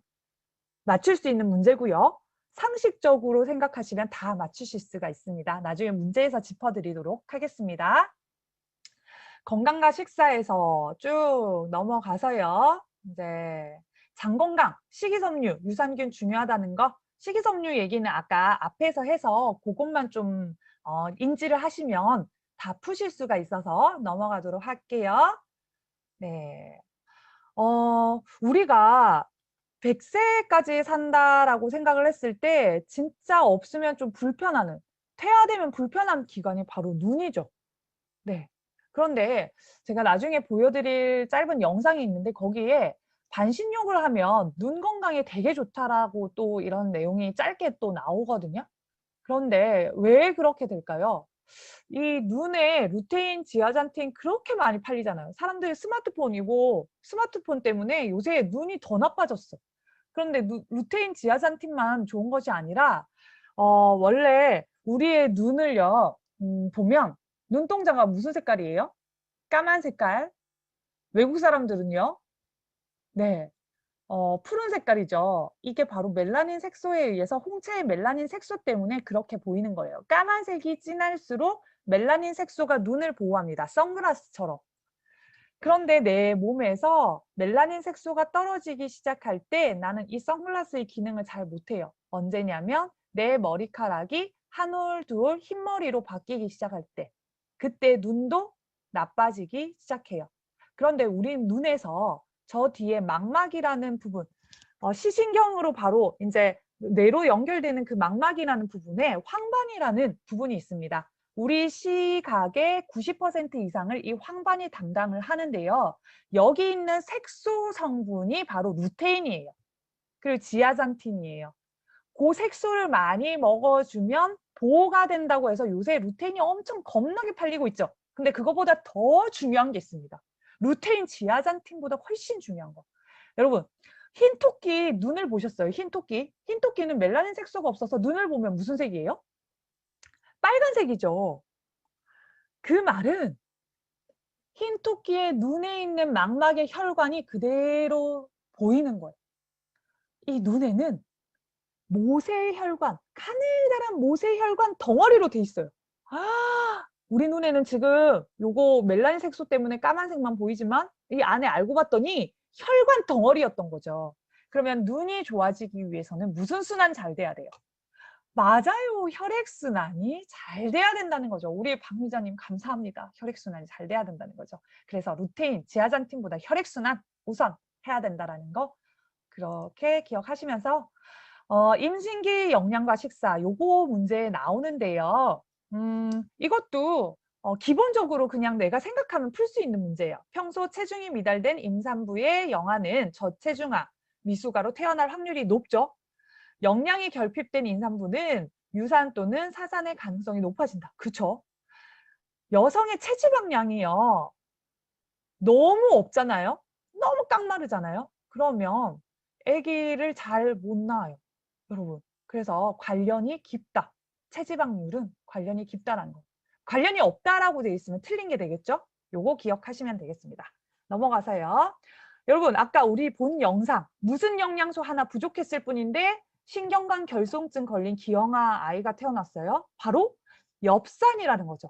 S1: 맞출 수 있는 문제고요. 상식적으로 생각하시면 다 맞추실 수가 있습니다. 나중에 문제에서 짚어드리도록 하겠습니다. 건강과 식사에서 쭉 넘어가서요. 이제 장 건강, 식이섬유, 유산균 중요하다는 거. 식이섬유 얘기는 아까 앞에서 해서 그것만 좀 인지를 하시면 다 푸실 수가 있어서 넘어가도록 할게요. 네. 우리가 100세까지 산다라고 생각을 했을 때 진짜 없으면 좀 불편하는, 퇴화되면 불편한 기관이 바로 눈이죠. 네. 그런데 제가 나중에 보여드릴 짧은 영상이 있는데 거기에 반신욕을 하면 눈 건강에 되게 좋다라고 또 이런 내용이 짧게 또 나오거든요. 그런데 왜 그렇게 될까요? 이 눈에 루테인, 지아잔틴 그렇게 많이 팔리잖아요. 사람들이 스마트폰이고 스마트폰 때문에 요새 눈이 더 나빠졌어. 그런데 루테인, 지아잔틴만 좋은 것이 아니라 원래 우리의 눈을요. 보면 눈동자가 무슨 색깔이에요? 까만 색깔. 외국 사람들은요. 네. 푸른 색깔이죠. 이게 바로 멜라닌 색소에 의해서 홍채의 멜라닌 색소 때문에 그렇게 보이는 거예요. 까만색이 진할수록 멜라닌 색소가 눈을 보호합니다. 선글라스처럼. 그런데 내 몸에서 멜라닌 색소가 떨어지기 시작할 때 나는 이 선글라스의 기능을 잘 못해요. 언제냐면 내 머리카락이 한 올, 두 올 흰머리로 바뀌기 시작할 때. 그때 눈도 나빠지기 시작해요. 그런데 우리 눈에서 저 뒤에 망막이라는 부분, 시신경으로 바로 이제 뇌로 연결되는 그 망막이라는 부분에 황반이라는 부분이 있습니다. 우리 시각의 90% 이상을 이 황반이 담당을 하는데요. 여기 있는 색소 성분이 바로 루테인이에요. 그리고 지아잔틴이에요. 그 색소를 많이 먹어주면 보호가 된다고 해서 요새 루테인이 엄청 겁나게 팔리고 있죠. 근데 그거보다 더 중요한 게 있습니다. 루테인 지아잔틴보다 훨씬 중요한 거. 여러분, 흰토끼 눈을 보셨어요? 흰토끼. 흰토끼는 멜라닌 색소가 없어서 눈을 보면 무슨 색이에요? 빨간색이죠. 그 말은 흰토끼의 눈에 있는 망막의 혈관이 그대로 보이는 거예요. 이 눈에는 모세혈관, 가느다란 모세혈관 덩어리로 돼 있어요. 아, 우리 눈에는 지금 요거 멜라닌 색소 때문에 까만색만 보이지만 이 안에 알고 봤더니 혈관 덩어리였던 거죠. 그러면 눈이 좋아지기 위해서는 무슨 순환 잘 돼야 돼요? 맞아요. 혈액순환이 잘 돼야 된다는 거죠. 우리 박 기자님 감사합니다. 혈액순환이 잘 돼야 된다는 거죠. 그래서 루테인, 지아잔틴보다 혈액순환 우선 해야 된다는 거 그렇게 기억하시면서 임신기 영양과 식사 요거 문제 나오는데요. 이것도 기본적으로 그냥 내가 생각하면 풀 수 있는 문제예요. 평소 체중이 미달된 임산부의 영아는 저체중아, 미숙아로 태어날 확률이 높죠. 영양이 결핍된 임산부는 유산 또는 사산의 가능성이 높아진다. 그렇죠? 여성의 체지방량이요. 너무 없잖아요. 너무 깡마르잖아요. 그러면 아기를 잘 못 낳아요. 여러분. 그래서 관련이 깊다. 체지방률은 관련이 깊다라는 거. 관련이 없다라고 돼 있으면 틀린 게 되겠죠? 요거 기억하시면 되겠습니다. 넘어가서요. 여러분 아까 우리 본 영상 무슨 영양소 하나 부족했을 뿐인데 신경관 결손증 걸린 기형아 아이가 태어났어요. 바로 엽산이라는 거죠.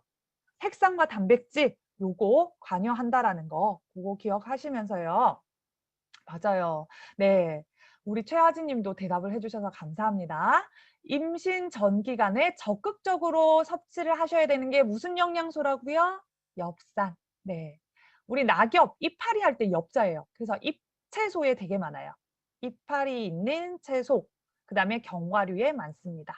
S1: 핵산과 단백질 요거 관여한다라는 거 그거 기억하시면서요. 맞아요. 네. 우리 최하진 님도 대답을 해주셔서 감사합니다. 임신 전 기간에 적극적으로 섭취를 하셔야 되는 게 무슨 영양소라고요? 엽산. 네. 우리 낙엽, 이파리 할 때 엽자예요. 그래서 잎채소에 되게 많아요. 이파리 있는 채소, 그 다음에 견과류에 많습니다.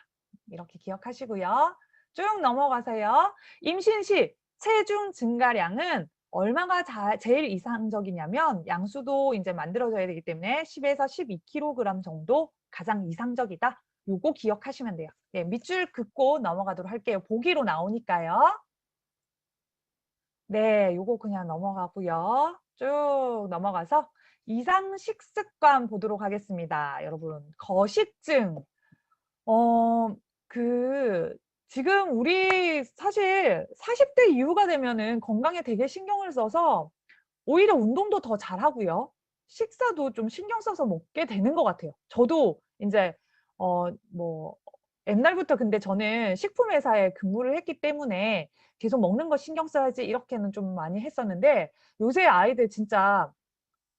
S1: 이렇게 기억하시고요. 쭉 넘어가세요. 임신 시 체중 증가량은 얼마가 제일 이상적이냐면 양수도 이제 만들어져야 되기 때문에 10에서 12kg 정도 가장 이상적이다. 요거 기억하시면 돼요. 네, 밑줄 긋고 넘어가도록 할게요. 보기로 나오니까요. 네, 요거 그냥 넘어가고요. 쭉 넘어가서 이상 식습관 보도록 하겠습니다. 여러분, 거식증. 그 지금 우리 사실 40대 이후가 되면은 건강에 되게 신경을 써서 오히려 운동도 더 잘하고요. 식사도 좀 신경 써서 먹게 되는 것 같아요. 저도 이제 뭐 옛날부터 근데 저는 식품회사에 근무를 했기 때문에 계속 먹는 거 신경 써야지 이렇게는 좀 많이 했었는데 요새 아이들 진짜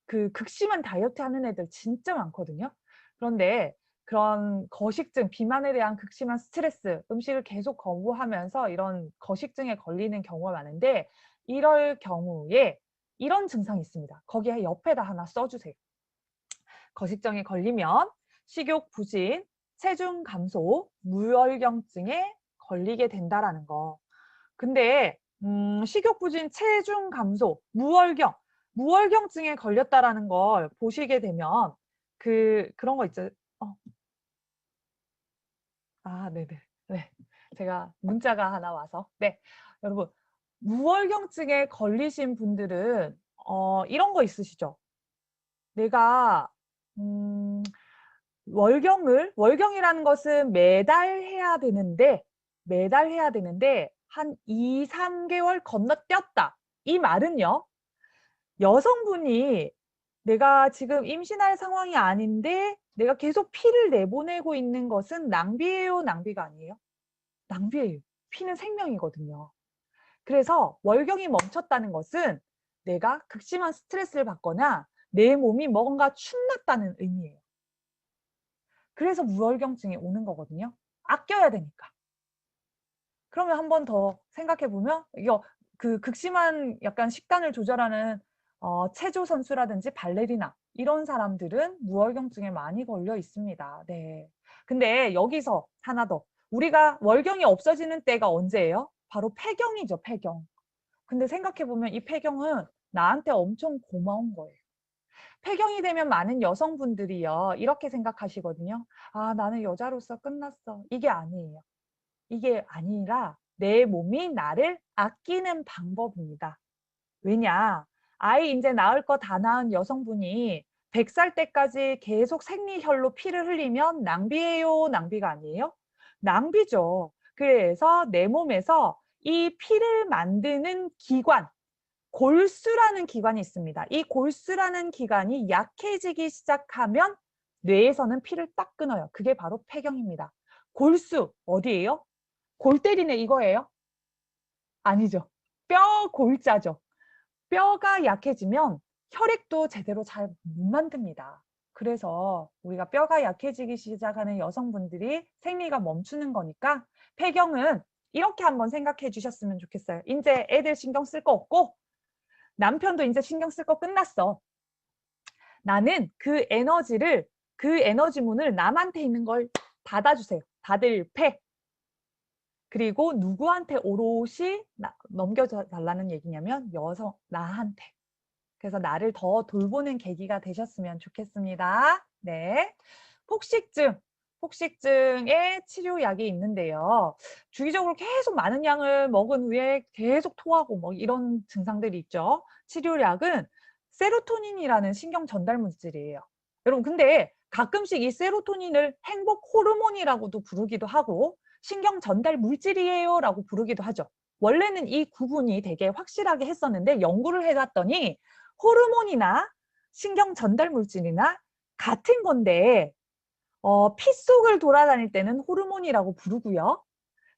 S1: 그 극심한 다이어트 하는 애들 진짜 많거든요. 그런데 그런 거식증, 비만에 대한 극심한 스트레스, 음식을 계속 거부하면서 이런 거식증에 걸리는 경우가 많은데 이럴 경우에 이런 증상이 있습니다. 거기에 옆에다 하나 써주세요. 거식증에 걸리면 식욕 부진, 체중 감소, 무혈경증에 걸리게 된다라는 거. 근데 식욕 부진, 체중 감소, 무혈경증에 걸렸다라는 걸 보시게 되면 그런 거 있죠. 네네. 네. 제가 문자가 하나 와서. 네. 여러분, 무월경증에 걸리신 분들은 이런 거 있으시죠? 내가 월경이라는 것은 매달 해야 되는데 한 2, 3개월 건너뛰었다. 이 말은요. 여성분이 내가 지금 임신할 상황이 아닌데 내가 계속 피를 내보내고 있는 것은 낭비예요, 낭비가 아니에요? 낭비예요. 피는 생명이거든요. 그래서 월경이 멈췄다는 것은 내가 극심한 스트레스를 받거나 내 몸이 뭔가 축났다는 의미예요. 그래서 무월경증이 오는 거거든요. 아껴야 되니까. 그러면 한 번 더 생각해 보면 이거 그 극심한 약간 식단을 조절하는 체조 선수라든지 발레리나 이런 사람들은 무월경증에 많이 걸려 있습니다. 네. 근데 여기서 하나 더. 우리가 월경이 없어지는 때가 언제예요? 바로 폐경이죠, 폐경. 근데 생각해 보면 이 폐경은 나한테 엄청 고마운 거예요. 폐경이 되면 많은 여성분들이요. 이렇게 생각하시거든요. 아, 나는 여자로서 끝났어. 이게 아니에요. 이게 아니라 내 몸이 나를 아끼는 방법입니다. 왜냐? 아이 이제 낳을 거 다 낳은 여성분이 100살 때까지 계속 생리혈로 피를 흘리면 낭비예요? 낭비가 아니에요? 낭비죠. 그래서 내 몸에서 이 피를 만드는 기관, 골수라는 기관이 있습니다. 이 골수라는 기관이 약해지기 시작하면 뇌에서는 피를 딱 끊어요. 그게 바로 폐경입니다. 골수 어디예요? 골 때리네 이거예요? 아니죠. 뼈 골자죠. 뼈가 약해지면 혈액도 제대로 잘 못 만듭니다. 그래서 우리가 뼈가 약해지기 시작하는 여성분들이 생리가 멈추는 거니까 폐경은 이렇게 한번 생각해 주셨으면 좋겠어요. 이제 애들 신경 쓸 거 없고 남편도 이제 신경 쓸 거 끝났어. 나는 그 에너지를 그 에너지문을 남한테 있는 걸 닫아주세요. 다들 폐. 그리고 누구한테 오롯이 넘겨달라는 얘기냐면 나한테. 그래서 나를 더 돌보는 계기가 되셨으면 좋겠습니다. 네. 폭식증. 폭식증의 치료약이 있는데요. 주기적으로 계속 많은 양을 먹은 후에 계속 토하고 뭐 이런 증상들이 있죠. 치료약은 세로토닌이라는 신경 전달 물질이에요. 여러분, 근데 가끔씩 이 세로토닌을 행복 호르몬이라고도 부르기도 하고 신경 전달 물질이에요 라고 부르기도 하죠. 원래는 이 구분이 되게 확실하게 했었는데 연구를 해봤더니 호르몬이나 신경 전달 물질이나 같은 건데 피 속을 돌아다닐 때는 호르몬이라고 부르고요.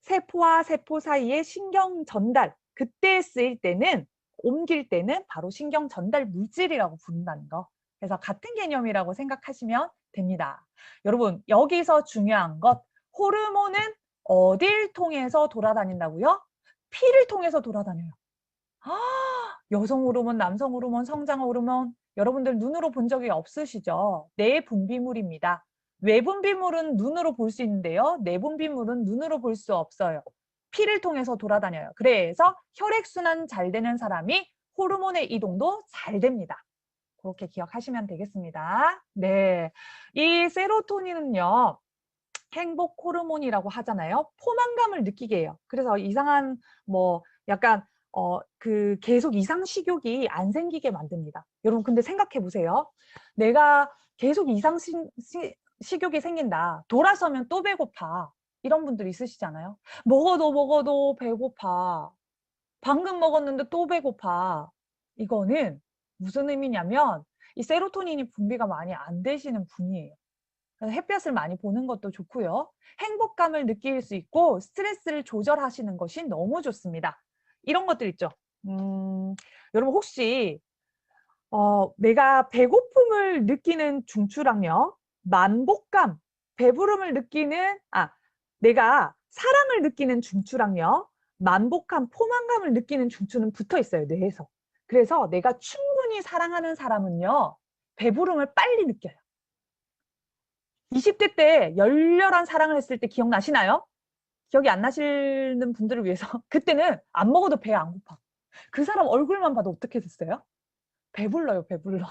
S1: 세포와 세포 사이의 신경 전달, 그때 쓰일 때는 옮길 때는 바로 신경 전달 물질이라고 부른다는 거. 그래서 같은 개념이라고 생각하시면 됩니다. 여러분, 여기서 중요한 것, 호르몬은 어딜 통해서 돌아다닌다고요? 피를 통해서 돌아다녀요. 여성 호르몬, 남성 호르몬, 성장 호르몬 여러분들 눈으로 본 적이 없으시죠? 내분비물입니다. 외분비물은 눈으로 볼 수 있는데요. 내분비물은 눈으로 볼 수 없어요. 피를 통해서 돌아다녀요. 그래서 혈액순환 잘 되는 사람이 호르몬의 이동도 잘 됩니다. 그렇게 기억하시면 되겠습니다. 네, 이 세로토닌은요. 행복 호르몬이라고 하잖아요. 포만감을 느끼게 해요. 그래서 이상한 뭐 약간 그 계속 이상 식욕이 안 생기게 만듭니다. 여러분 근데 생각해 보세요. 내가 계속 이상 식욕이 생긴다. 돌아서면 또 배고파. 이런 분들 있으시잖아요. 먹어도 배고파. 방금 먹었는데 또 배고파. 이거는 무슨 의미냐면 이 세로토닌이 분비가 많이 안 되시는 분이에요. 햇볕을 많이 보는 것도 좋고요. 행복감을 느낄 수 있고 스트레스를 조절하시는 것이 너무 좋습니다. 이런 것들 있죠. 여러분 혹시 내가 배고픔을 느끼는 중추랑요. 만복감, 배부름을 느끼는 내가 사랑을 느끼는 중추랑요. 만복감, 포만감을 느끼는 중추는 붙어 있어요. 뇌에서. 그래서 내가 충분히 사랑하는 사람은요. 배부름을 빨리 느껴요. 20대 때 열렬한 사랑을 했을 때 기억나시나요? 기억이 안 나시는 분들을 위해서 그때는 안 먹어도 배 안 고파. 그 사람 얼굴만 봐도 어떻게 됐어요? 배불러요, 배불러.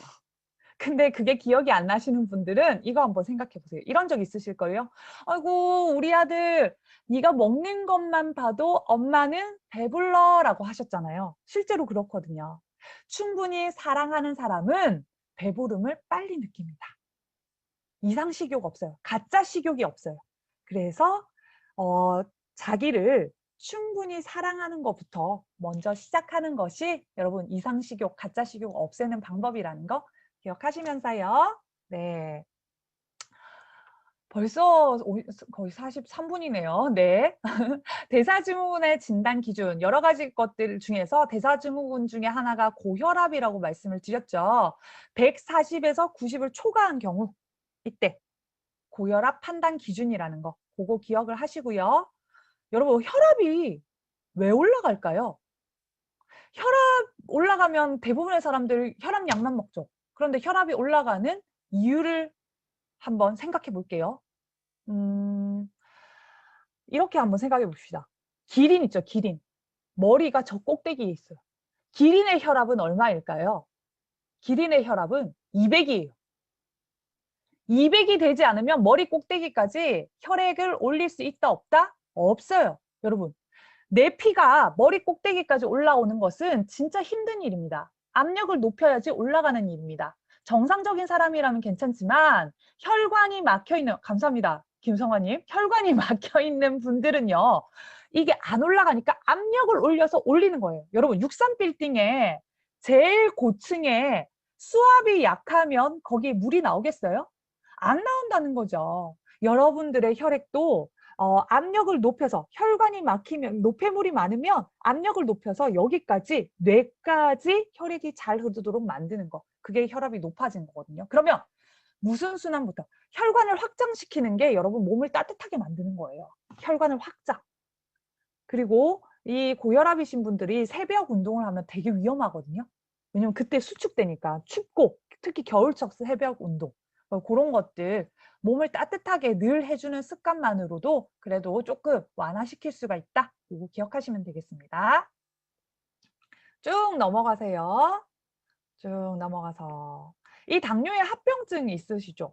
S1: 근데 그게 기억이 안 나시는 분들은 이거 한번 생각해 보세요. 이런 적 있으실 거예요. 아이고, 우리 아들 네가 먹는 것만 봐도 엄마는 배불러라고 하셨잖아요. 실제로 그렇거든요. 충분히 사랑하는 사람은 배부름을 빨리 느낍니다. 이상 식욕 없어요. 가짜 식욕이 없어요. 그래서 자기를 충분히 사랑하는 것부터 먼저 시작하는 것이 여러분 이상 식욕, 가짜 식욕 없애는 방법이라는 거 기억하시면서요. 네. 벌써 거의 43분이네요. 네. 대사증후군의 진단 기준 여러 가지 것들 중에서 대사증후군 중에 하나가 고혈압이라고 말씀을 드렸죠. 140에서 90을 초과한 경우 이때 고혈압 판단 기준이라는 거 그거 기억을 하시고요. 여러분 혈압이 왜 올라갈까요? 혈압 올라가면 대부분의 사람들 혈압약만 먹죠. 그런데 혈압이 올라가는 이유를 한번 생각해 볼게요. 이렇게 한번 생각해 봅시다. 기린 있죠, 기린. 머리가 저 꼭대기에 있어요. 기린의 혈압은 얼마일까요? 기린의 혈압은 200이에요. 200이 되지 않으면 머리 꼭대기까지 혈액을 올릴 수 있다, 없다? 없어요. 여러분, 내 피가 머리 꼭대기까지 올라오는 것은 진짜 힘든 일입니다. 압력을 높여야지 올라가는 일입니다. 정상적인 사람이라면 괜찮지만 혈관이 막혀있는, 감사합니다. 김성화님. 혈관이 막혀있는 분들은요. 이게 안 올라가니까 압력을 올려서 올리는 거예요. 여러분 63빌딩에 제일 고층에 수압이 약하면 거기에 물이 나오겠어요? 안 나온다는 거죠. 여러분들의 혈액도 압력을 높여서 혈관이 막히면 노폐물이 많으면 압력을 높여서 여기까지 뇌까지 혈액이 잘 흐르도록 만드는 거. 그게 혈압이 높아진 거거든요. 그러면 무슨 순환부터? 혈관을 확장시키는 게 여러분 몸을 따뜻하게 만드는 거예요. 혈관을 확장. 그리고 이 고혈압이신 분들이 새벽 운동을 하면 되게 위험하거든요. 왜냐면 그때 수축되니까 춥고 특히 겨울철 새벽 운동 그런 것들 몸을 따뜻하게 늘 해주는 습관만으로도 그래도 조금 완화시킬 수가 있다. 이거 기억하시면 되겠습니다. 쭉 넘어가세요. 쭉 넘어가서 이 당뇨의 합병증이 있으시죠?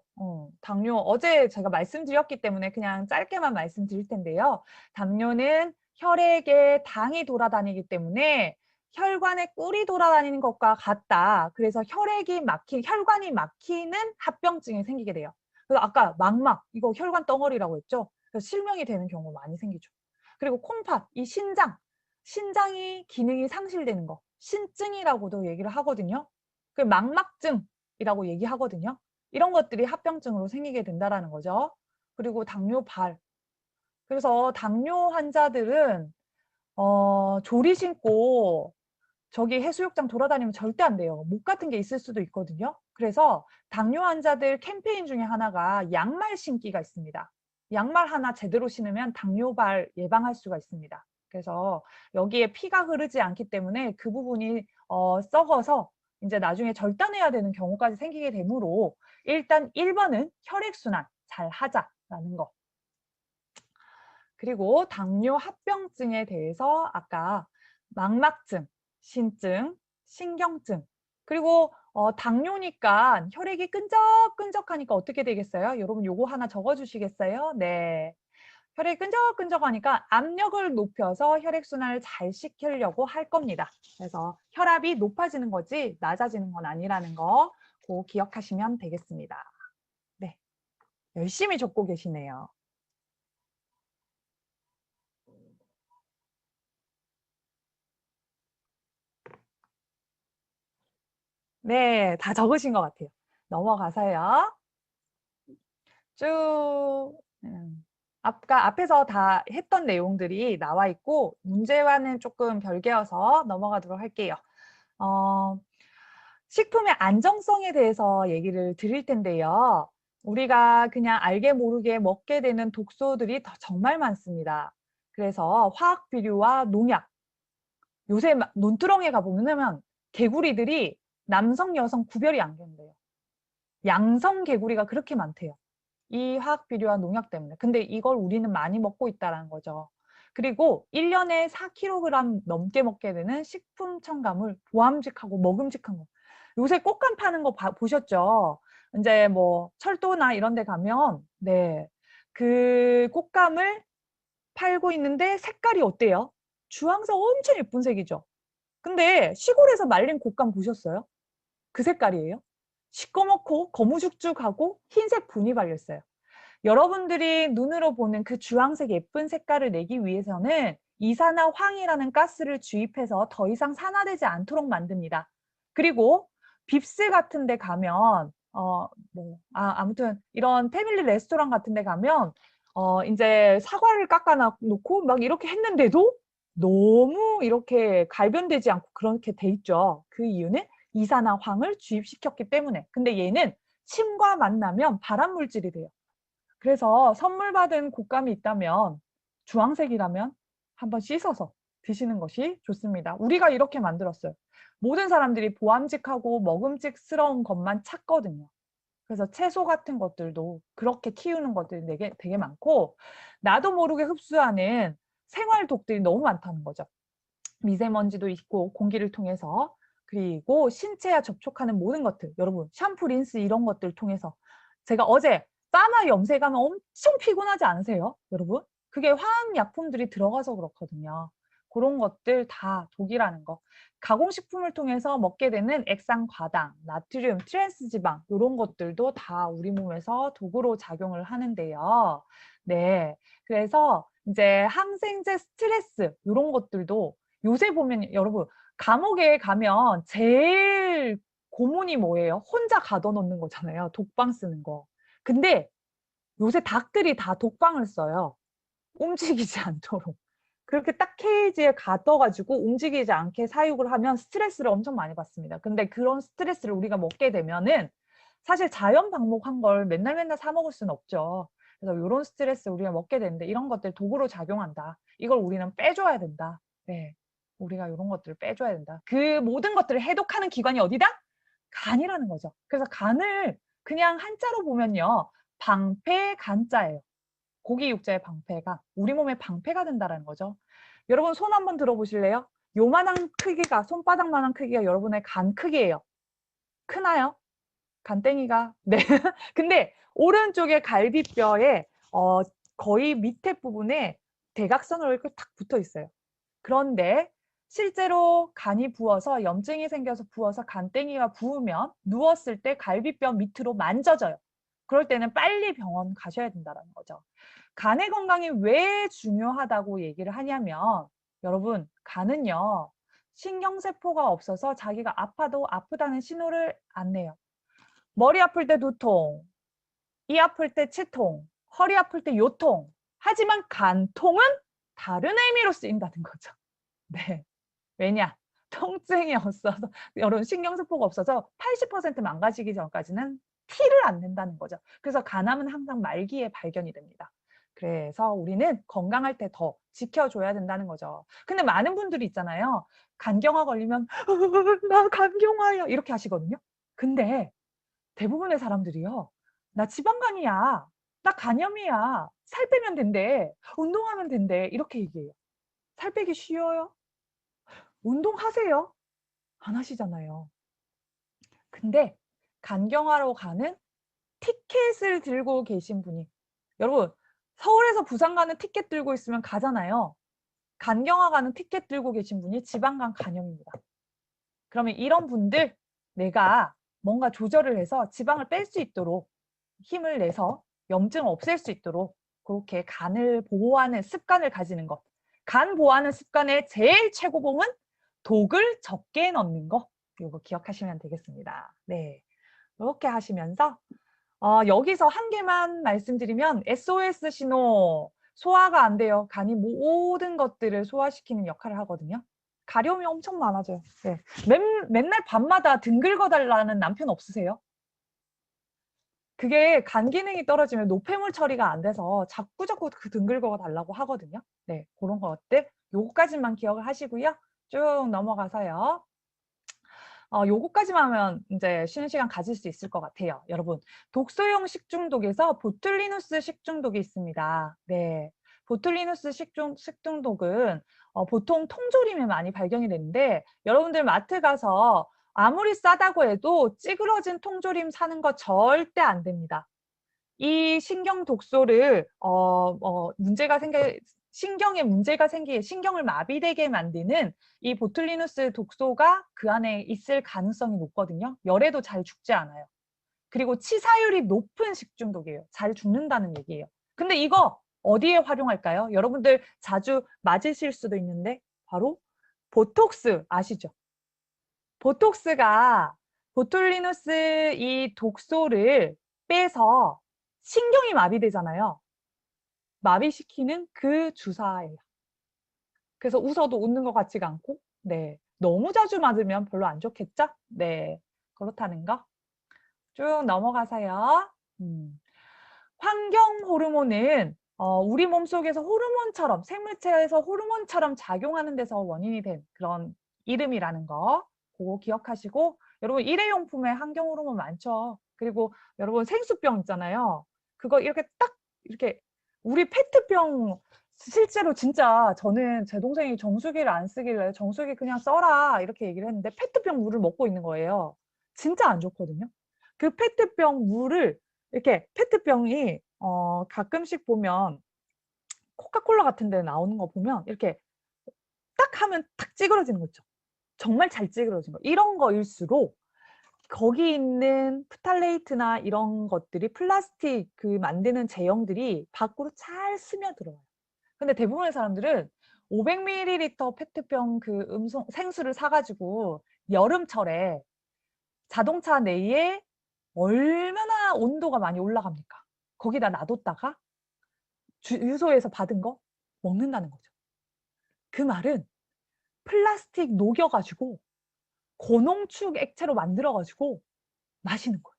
S1: 당뇨 어제 제가 말씀드렸기 때문에 그냥 짧게만 말씀드릴 텐데요. 당뇨는 혈액에 당이 돌아다니기 때문에 혈관에 꿀이 돌아다니는 것과 같다. 그래서 혈관이 막히는 합병증이 생기게 돼요. 그래서 아까 망막, 이거 혈관 덩어리라고 했죠? 그래서 실명이 되는 경우 많이 생기죠. 그리고 콩팥, 이 신장이 기능이 상실되는 거, 신증이라고도 얘기를 하거든요. 그 망막증이라고 얘기하거든요. 이런 것들이 합병증으로 생기게 된다라는 거죠. 그리고 당뇨발. 그래서 당뇨 환자들은 조리 신고 저기 해수욕장 돌아다니면 절대 안 돼요. 목 같은 게 있을 수도 있거든요. 그래서 당뇨 환자들 캠페인 중에 하나가 양말 신기가 있습니다. 양말 하나 제대로 신으면 당뇨발 예방할 수가 있습니다. 그래서 여기에 피가 흐르지 않기 때문에 그 부분이 썩어서 이제 나중에 절단해야 되는 경우까지 생기게 되므로 일단 1번은 혈액순환 잘 하자라는 거. 그리고 당뇨 합병증에 대해서 아까 망막증, 신증, 신경증, 그리고 당뇨니까 혈액이 끈적끈적하니까 어떻게 되겠어요? 여러분 요거 하나 적어주시겠어요? 네. 혈액이 끈적끈적하니까 압력을 높여서 혈액순환을 잘 시키려고 할 겁니다. 그래서 혈압이 높아지는 거지 낮아지는 건 아니라는 거 꼭 기억하시면 되겠습니다. 네, 열심히 적고 계시네요. 네, 다 적으신 것 같아요. 넘어가서요. 쭉 아까 앞에서 다 했던 내용들이 나와 있고 문제와는 조금 별개여서 넘어가도록 할게요. 식품의 안정성에 대해서 얘기를 드릴 텐데요. 우리가 그냥 알게 모르게 먹게 되는 독소들이 정말 많습니다. 그래서 화학 비료와 농약, 요새 논두렁에 가보면 개구리들이 남성, 여성 구별이 안 된대요. 양성 개구리가 그렇게 많대요. 이 화학 비료와 농약 때문에. 근데 이걸 우리는 많이 먹고 있다는 거죠. 그리고 1년에 4kg 넘게 먹게 되는 식품 첨가물, 보암직하고 먹음직한 거. 요새 꽃감 파는 거 보셨죠? 이제 뭐 철도나 이런 데 가면 네. 그 꽃감을 팔고 있는데 색깔이 어때요? 주황색 엄청 예쁜 색이죠. 근데 시골에서 말린 곶감 보셨어요? 그 색깔이에요. 시꺼멓고 거무죽죽하고 흰색 분이 발렸어요. 여러분들이 눈으로 보는 그 주황색 예쁜 색깔을 내기 위해서는 이산화황이라는 가스를 주입해서 더 이상 산화되지 않도록 만듭니다. 그리고 빕스 같은 데 가면 아무튼 이런 패밀리 레스토랑 같은 데 가면 이제 사과를 깎아 놓고 막 이렇게 했는데도 너무 이렇게 갈변되지 않고 그렇게 돼 있죠. 그 이유는 이산화황을 주입시켰기 때문에. 근데 얘는 침과 만나면 발암 물질이 돼요. 그래서 선물 받은 곶감이 있다면 주황색이라면 한번 씻어서 드시는 것이 좋습니다. 우리가 이렇게 만들었어요. 모든 사람들이 보암직하고 먹음직스러운 것만 찾거든요. 그래서 채소 같은 것들도 그렇게 키우는 것들이 되게 많고 나도 모르게 흡수하는 생활독들이 너무 많다는 거죠. 미세먼지도 있고 공기를 통해서 그리고 신체와 접촉하는 모든 것들 여러분 샴푸, 린스 이런 것들 통해서 제가 어제 파마 염색하면 엄청 피곤하지 않으세요? 여러분? 그게 화학약품들이 들어가서 그렇거든요. 그런 것들 다 독이라는 거. 가공식품을 통해서 먹게 되는 액상과당, 나트륨, 트랜스지방 이런 것들도 다 우리 몸에서 독으로 작용을 하는데요. 네, 그래서 이제 항생제, 스트레스 이런 것들도 요새 보면 여러분 감옥에 가면 제일 고문이 뭐예요? 혼자 가둬놓는 거잖아요. 독방 쓰는 거. 근데 요새 닭들이 다 독방을 써요. 움직이지 않도록. 그렇게 딱 케이지에 가둬가지고 움직이지 않게 사육을 하면 스트레스를 엄청 많이 받습니다. 근데 그런 스트레스를 우리가 먹게 되면은 사실 자연 방목한 걸 맨날 맨날 사 먹을 수는 없죠. 그래서 이런 스트레스 우리가 먹게 되는데 이런 것들 독으로 작용한다. 이걸 우리는 빼줘야 된다. 네. 우리가 이런 것들을 빼줘야 된다. 그 모든 것들을 해독하는 기관이 어디다? 간이라는 거죠. 그래서 간을 그냥 한자로 보면요. 방패간자예요. 고기 육자의 방패가 우리 몸에 방패가 된다는 거죠. 여러분 손 한번 들어보실래요? 요만한 크기가 손바닥만한 크기가 여러분의 간 크기예요. 크나요? 간땡이가. 네. 근데 오른쪽에 갈비뼈에 거의 밑에 부분에 대각선으로 이렇게 탁 붙어 있어요. 그런데 실제로 간이 부어서 염증이 생겨서 부어서 간땡이가 부으면 누웠을 때 갈비뼈 밑으로 만져져요. 그럴 때는 빨리 병원 가셔야 된다는 거죠. 간의 건강이 왜 중요하다고 얘기를 하냐면 여러분 간은요. 신경세포가 없어서 자기가 아파도 아프다는 신호를 안 내요. 머리 아플 때 두통, 이 아플 때 치통, 허리 아플 때 요통. 하지만 간통은 다른 의미로 쓰인다는 거죠. 네. 왜냐? 통증이 없어서 여러분 신경세포가 없어서 80% 망가지기 전까지는 티를 안 낸다는 거죠. 그래서 간암은 항상 말기에 발견이 됩니다. 그래서 우리는 건강할 때 더 지켜줘야 된다는 거죠. 근데 많은 분들이 있잖아요. 간경화 걸리면 나 간경화예요 이렇게 하시거든요. 근데 대부분의 사람들이요. 나 지방간이야. 나 간염이야. 살 빼면 된대. 운동하면 된대. 이렇게 얘기해요. 살 빼기 쉬워요? 운동하세요? 안 하시잖아요. 근데 간경화로 가는 티켓을 들고 계신 분이 여러분 서울에서 부산 가는 티켓 들고 있으면 가잖아요. 간경화 가는 티켓 들고 계신 분이 지방간 간염입니다. 그러면 이런 분들 내가 뭔가 조절을 해서 지방을 뺄 수 있도록 힘을 내서 염증을 없앨 수 있도록 그렇게 간을 보호하는 습관을 가지는 것. 간 보호하는 습관의 제일 최고봉은 독을 적게 넣는 거. 이거 기억하시면 되겠습니다. 네, 이렇게 하시면서 여기서 한 개만 말씀드리면 SOS 신호 소화가 안 돼요. 간이 모든 것들을 소화시키는 역할을 하거든요. 가려움이 엄청 많아져요. 네. 맨날 밤마다 등 긁어달라는 남편 없으세요? 그게 간 기능이 떨어지면 노폐물 처리가 안 돼서 자꾸자꾸 그 등 긁어 달라고 하거든요. 네, 그런 것들 요거까지만 기억을 하시고요. 쭉 넘어가서요. 요거까지만 하면 이제 쉬는 시간 가질 수 있을 것 같아요. 여러분, 독소용 식중독에서 보툴리누스 식중독이 있습니다. 네, 보툴리누스 식중독은 보통 통조림에 많이 발견이 되는데 여러분들 마트 가서 아무리 싸다고 해도 찌그러진 통조림 사는 거 절대 안 됩니다. 이 신경 독소를 문제가 신경에 문제가 생기게 신경을 마비되게 만드는 이 보툴리누스 독소가 그 안에 있을 가능성이 높거든요. 열에도 잘 죽지 않아요. 그리고 치사율이 높은 식중독이에요. 잘 죽는다는 얘기예요. 근데 이거 어디에 활용할까요? 여러분들 자주 맞으실 수도 있는데 바로 보톡스 아시죠? 보톡스가 보툴리누스 이 독소를 빼서 신경이 마비되잖아요. 마비시키는 그 주사예요. 그래서 웃어도 웃는 것 같지가 않고, 네. 너무 자주 맞으면 별로 안 좋겠죠? 네. 그렇다는 거. 쭉 넘어가세요. 환경 호르몬은 우리 몸속에서 호르몬처럼, 생물체에서 호르몬처럼 작용하는 데서 원인이 된 그런 이름이라는 거, 그거 기억하시고, 여러분 일회용품에 환경 호르몬 많죠? 그리고 여러분 생수병 있잖아요. 그거 이렇게 딱 이렇게 우리 페트병 실제로 진짜 저는 제 동생이 정수기를 안 쓰길래 정수기 그냥 써라 이렇게 얘기를 했는데 페트병 물을 먹고 있는 거예요. 진짜 안 좋거든요. 그 페트병 물을 이렇게 페트병이 가끔씩 보면 코카콜라 같은 데 나오는 거 보면 이렇게 딱 하면 탁 찌그러지는 거 있죠. 정말 잘 찌그러진 거. 이런 거일수록 거기 있는 프탈레이트나 이런 것들이 플라스틱 그 만드는 제형들이 밖으로 잘 스며들어요. 근데 대부분의 사람들은 500ml 페트병 그 생수를 사가지고 여름철에 자동차 내에 얼마나 온도가 많이 올라갑니까? 거기다 놔뒀다가 유소에서 받은 거 먹는다는 거죠. 그 말은 플라스틱 녹여가지고 고농축 액체로 만들어가지고 마시는 거예요.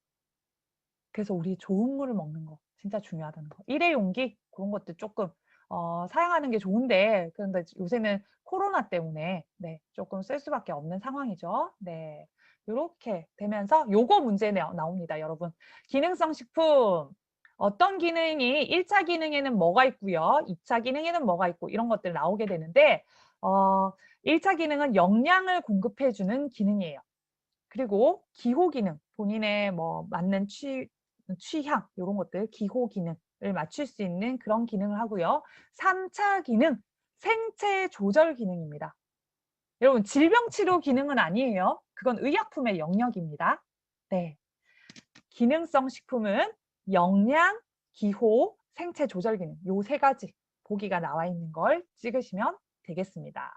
S1: 그래서 우리 좋은 물을 먹는 거 진짜 중요하다는 거. 일회용기 그런 것도 조금 사용하는 게 좋은데 그런데 요새는 코로나 때문에 네, 조금 쓸 수밖에 없는 상황이죠. 네, 이렇게 되면서 요거 문제 나옵니다, 여러분. 기능성 식품 어떤 기능이 1차 기능에는 뭐가 있고요, 2차 기능에는 뭐가 있고 이런 것들 나오게 되는데 1차 기능은 영양을 공급해주는 기능이에요. 그리고 기호 기능, 본인의 뭐 맞는 취향 이런 것들 기호 기능을 맞출 수 있는 그런 기능을 하고요. 3차 기능, 생체 조절 기능입니다. 여러분 질병 치료 기능은 아니에요. 그건 의약품의 영역입니다. 네, 기능성 식품은 영양, 기호, 생체 조절 기능 요 세 가지 보기가 나와 있는 걸 찍으시면 되겠습니다.